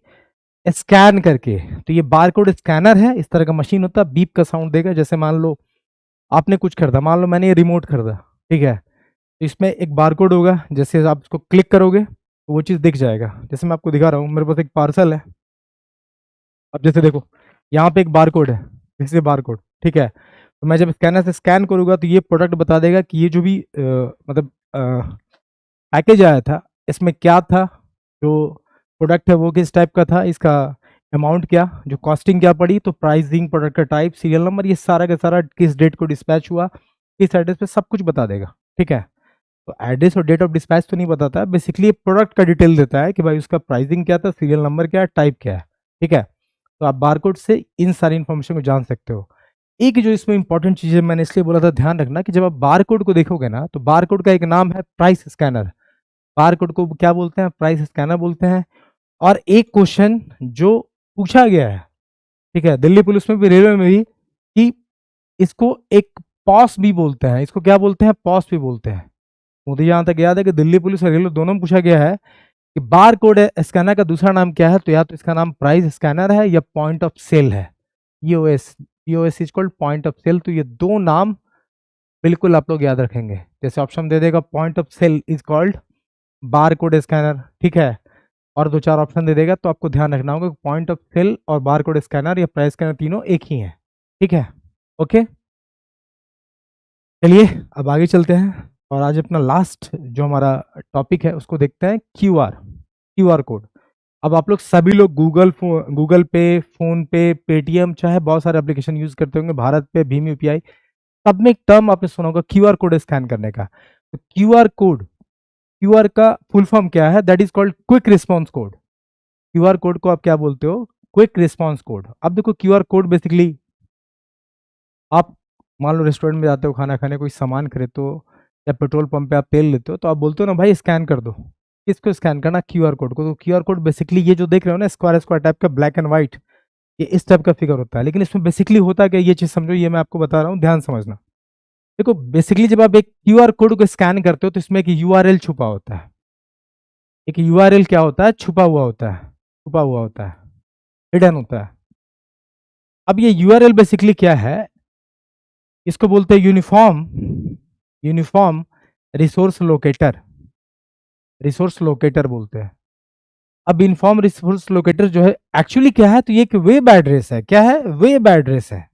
स्कैन करके। तो ये बारकोड स्कैनर है, इस तरह का मशीन होता है, बीप का साउंड देगा। जैसे मान लो आपने कुछ खरीदा, मान लो मैंने ये रिमोट खरीदा, ठीक है, तो इसमें एक बारकोड होगा, जैसे आप इसको क्लिक करोगे तो वो चीज़ दिख जाएगा। जैसे मैं आपको दिखा रहा हूँ, मेरे पास एक पार्सल है, अब जैसे देखो यहाँ पे एक बारकोड है, जैसे बारकोड, ठीक है। तो मैं जब स्कैनर से स्कैन करूंगा तो ये प्रोडक्ट बता देगा कि ये जो भी मतलब पैकेज आया था इसमें क्या था, जो प्रोडक्ट है वो किस टाइप का था, इसका अमाउंट क्या, जो कॉस्टिंग क्या पड़ी, तो प्राइसिंग, प्रोडक्ट का टाइप, सीरियल नंबर, ये सारा का सारा किस डेट को डिस्पैच हुआ, किस एड्रेस पे, सब कुछ बता देगा। ठीक है, तो एड्रेस और डेट ऑफ डिस्पैच तो नहीं बताता है, बेसिकली प्रोडक्ट का डिटेल देता है कि भाई उसका प्राइसिंग क्या था, सीरियल नंबर क्या है, टाइप क्या है। ठीक है, तो आप बारकोड से इन सारी इन्फॉर्मेशन को जान सकते हो। एक जो इसमें इंपॉर्टेंट चीज है, मैंने इसलिए बोला था ध्यान रखना, कि जब आप बारकोड को देखोगे ना, तो बारकोड का एक नाम है प्राइस स्कैनर। बारकोड को क्या बोलते हैं, प्राइस स्कैनर बोलते हैं। और एक क्वेश्चन जो पूछा गया है, ठीक है, दिल्ली पुलिस में भी, रेलवे में भी, कि इसको एक पॉस भी बोलते हैं, इसको क्या बोलते हैं, पॉस भी बोलते हैं। मुझे यहाँ तक याद है कि दिल्ली पुलिस और रेलवे दोनों में पूछा गया है कि बार कोड स्कैनर का दूसरा नाम क्या है, तो या तो इसका नाम प्राइस स्कैनर है या पॉइंट ऑफ सेल है। POS is called point of sale. तो ये दो नाम बिल्कुल आप लोग याद रखेंगे। जैसे ऑप्शन दे देगा point of sale is called bar code scanner, ठीक है, और दो चार ऑप्शन दे देगा, तो आपको ध्यान रखना होगा पॉइंट ऑफ सेल और बार कोड स्कैनर या प्राइस स्कैनर तीनों एक ही है। ठीक है, ओके, चलिए अब आगे चलते हैं और आज अपना लास्ट जो हमारा टॉपिक है उसको देखते हैं, क्यूआर कोड। अब आप लोग सभी लोग गूगल पे, फोन पे, पेटीएम, चाहे बहुत सारे एप्लीकेशन यूज करते होंगे, भारत पे, भीम यूपीआई, सब में एक टर्म आपने सुना होगा क्यूआर कोड स्कैन करने का। तो क्यूआर का फुल फॉर्म क्या है, that is called quick response code. QR code को आप क्या बोलते हो, क्विक रिस्पॉन्स कोड। अब देखो क्यूआर कोड बेसिकली, आप मान लो रेस्टोरेंट में जाते हो खाना खाने, कोई सामान खरीदते हो या पेट्रोल पंप पे आप तेल लेते हो, तो आप बोलते हो ना भाई स्कैन कर दो। किसको स्कैन करना, क्यूआर कोड को। तो क्यूआर कोड बेसिकली ये जो देख रहे हो ना, स्क्वायर स्क्वायर टाइप का, ब्लैक एंड व्हाइट, ये इस टाइप का फिगर होता है। लेकिन इसमें बेसिकली होता क्या, ये चीज समझो, ये मैं आपको बता रहा हूँ, ध्यान समझना। देखो बेसिकली जब आप एक क्यूआर कोड को स्कैन करते हो तो इसमें एक यूआरएल छुपा होता है। एक यूआरएल क्या होता है, छुपा हुआ होता है, छुपा हुआ होता है, हिडन होता है। अब ये यूआरएल बेसिकली क्या है, इसको बोलते हैं uniform resource locator, resource locator बोलते हैं। अब इनफॉर्म रिसोर्स लोकेटर जो है एक्चुअली क्या है, तो ये एक वेब एड्रेस है। क्या है, वेब एड्रेस है,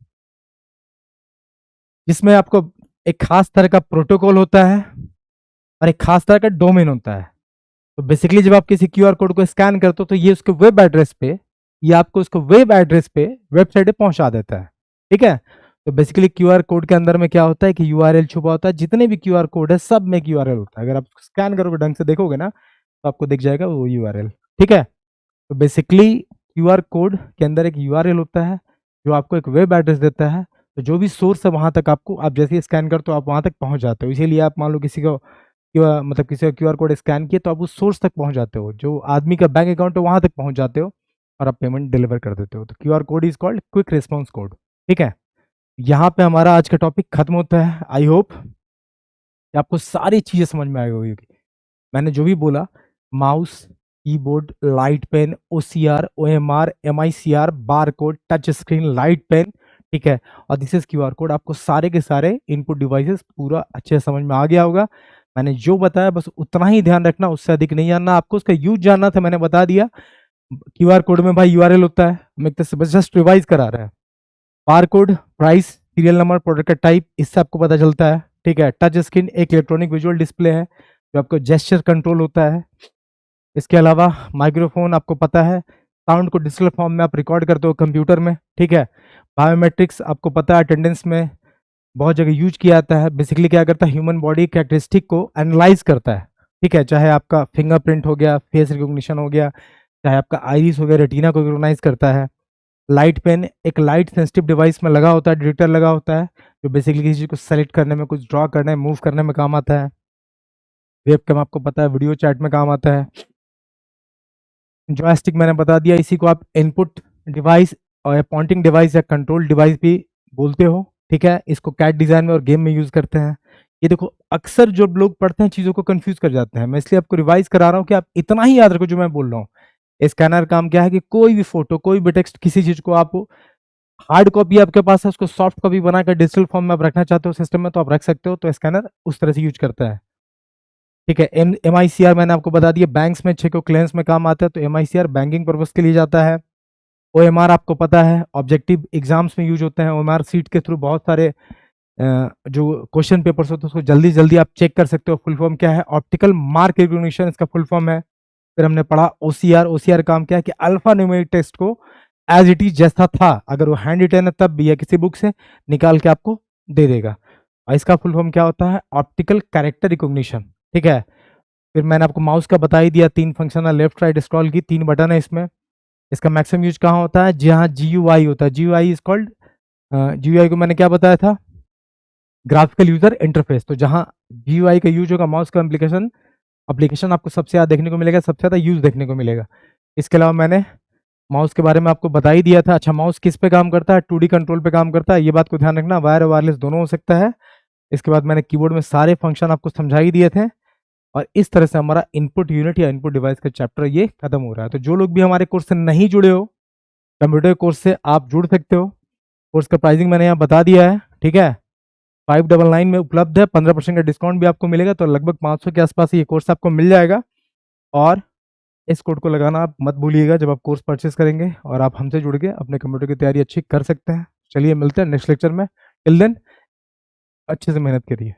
जिसमें आपको एक खास तरह का प्रोटोकॉल होता है और एक खास तरह का डोमेन होता है। तो बेसिकली जब आप किसी क्यूआर कोड को स्कैन करते हो तो ये उसके वेब एड्रेस पे, ये आपको उसको वेब एड्रेस पे, वेबसाइट पे पहुंचा देता है। ठीक है, तो बेसिकली क्यूआर कोड के अंदर में क्या होता है कि यूआरएल छुपा होता है। जितने भी क्यूआर कोड है सब में यूआरएल होता है। अगर आप स्कैन करोगे, ढंग से देखोगे ना, तो आपको दिख जाएगा वो यूआरएल। ठीक है, तो बेसिकली क्यूआर कोड के अंदर एक यूआरएल होता है जो आपको एक वेब एड्रेस देता है। तो जो भी सोर्स है वहां तक आपको, आप जैसे ही स्कैन करते हो आप वहां तक पहुंच जाते हो। इसीलिए आप मान लो किसी को मतलब किसी का क्यूआर कोड स्कैन किए तो आप उस सोर्स तक पहुंच जाते हो, जो आदमी का बैंक अकाउंट है वहां तक पहुंच जाते हो और आप पेमेंट डिलीवर कर देते हो। तो QR code is called quick response code. ठीक है, यहाँ पे हमारा आज का टॉपिक खत्म होता है। आई होप कि आपको सारी चीजें समझ में आई होगी। मैंने जो भी बोला, mouse, keyboard, light pen, OCR, OMR, MICR, bar code, touch screen, light pen, ठीक है, और दिस इज क्यूआर कोड, आपको सारे के सारे इनपुट डिवाइसेस पूरा अच्छे से समझ में आ गया होगा। मैंने जो बताया बस उतना ही ध्यान रखना, उससे अधिक नहीं जानना। आपको उसका यूज जानना था, मैंने बता दिया। क्यूआर कोड में भाई यूआरएल होता है, हम एक तरह से बस जस्ट रिवाइज करा रहे हैं। Bar code, price, serial number, product का टाइप, इससे आपको पता चलता है। ठीक है, टच स्क्रीन एक इलेक्ट्रॉनिक विजुअल डिस्प्ले है जो आपको जेस्चर कंट्रोल होता है। इसके अलावा माइक्रोफोन आपको पता है, साउंड को डिजिटल फॉर्म में आप रिकॉर्ड करते हो कंप्यूटर में। ठीक है, बायोमेट्रिक्स आपको पता है, अटेंडेंस में बहुत जगह यूज किया जाता है। बेसिकली क्या करता है, ह्यूमन बॉडी कैरेक्टरिस्टिक को एनालाइज करता है। ठीक है, चाहे आपका फिंगरप्रिंट हो गया, फेस रिकॉग्निशन हो गया, चाहे आपका आईरिस हो गया, रेटिना को रिकॉग्नाइज करता है। लाइट पेन एक लाइट सेंसिटिव डिवाइस में लगा होता है, डिटेक्टर लगा होता है, जो बेसिकली किसी चीज को सेलेक्ट करने में, कुछ ड्रॉ करने में, मूव करने में काम आता है। वेबकैम आपको पता है, वीडियो चैट में काम आता है। जॉयस्टिक मैंने बता दिया, इसी को आप इनपुट डिवाइस और पॉइंटिंग डिवाइस या कंट्रोल डिवाइस भी बोलते हो। ठीक है, इसको कैट डिजाइन में और गेम में यूज करते हैं। ये देखो अक्सर जो लोग पढ़ते हैं चीजों को कंफ्यूज कर जाते हैं, मैं इसलिए आपको रिवाइज करा रहा हूँ कि आप इतना ही याद रखो जो मैं बोल रहा हूँ। स्कैनर काम क्या है कि कोई भी फोटो, कोई भी टेक्स्ट, किसी चीज को आप, हार्ड कॉपी आपके पास है, उसको सॉफ्ट कॉपी बनाकर डिजिटल फॉर्म में आप रखना चाहते हो सिस्टम में, तो आप रख सकते हो। तो स्कैनर उस तरह से यूज करता है। ठीक है, एमआईसीआर मैंने आपको बता दिया, बैंक्स में चेक और क्लेम्स में काम आता है, तो एमआईसीआर बैंकिंग पर्पज के लिए जाता है। ओएमआर आपको पता है, ऑब्जेक्टिव एग्जाम्स में यूज होते हैं। ओएमआर सीट के थ्रू बहुत सारे जो क्वेश्चन पेपर्स होते हैं उसको जल्दी जल्दी आप चेक कर सकते हो। फुल फॉर्म क्या है, ऑप्टिकल मार्क रिकॉग्निशन इसका फुल फॉर्म है। फिर हमने पढ़ा ओसीआर, ओसीआर काम क्या है कि अल्फा न्यूमेरिक टेक्स्ट को एज इट इज जैसा था, अगर वो हैंड रिटन है तब भी, या किसी बुक से निकाल के आपको दे देगा। और इसका फुल फॉर्म क्या होता है? Optical character recognition. ठीक है। फिर मैंने आपको माउस का बता ही दिया, 3 फंक्शन है, लेफ्ट राइट स्क्रॉल की 3 बटन है इसमें। इसका मैक्सिमम यूज कहाँ होता है? जहाँ GUI होता है। GUI इज कॉल्ड, GUI को मैंने क्या बताया था? Graphical user interface. तो जहाँ GUI का यूज होगा, माउस का एप्लीकेशन आपको सबसे ज़्यादा देखने को मिलेगा, सबसे ज़्यादा यूज देखने को मिलेगा। इसके अलावा मैंने माउस के बारे में आपको बता ही दिया था। अच्छा, माउस किस पे काम करता है? 2D कंट्रोल पे काम करता है, ये बात को ध्यान रखना। वायर और वायरलेस दोनों हो सकता है। इसके बाद मैंने कीबोर्ड में सारे फंक्शन आपको समझा ही दिए थे। और इस तरह से हमारा इनपुट यूनिट या इनपुट डिवाइस का चैप्टर ये खत्म हो रहा है। तो जो लोग भी हमारे कोर्स से नहीं जुड़े हो, कंप्यूटर कोर्स से आप जुड़ सकते हो। कोर्स का प्राइसिंग मैंने यहाँ बता दिया है। ठीक है, 599 में उपलब्ध है, 15% का डिस्काउंट भी आपको मिलेगा, तो लगभग 500 के आसपास ये कोर्स आपको मिल जाएगा। और इस कोड को लगाना आप मत भूलिएगा जब आप कोर्स परचेस करेंगे, और आप हमसे जुड़ के अपने कंप्यूटर की तैयारी अच्छी कर सकते हैं। चलिए मिलते हैं नेक्स्ट लेक्चर में। टिल देन अच्छे से मेहनत करिए।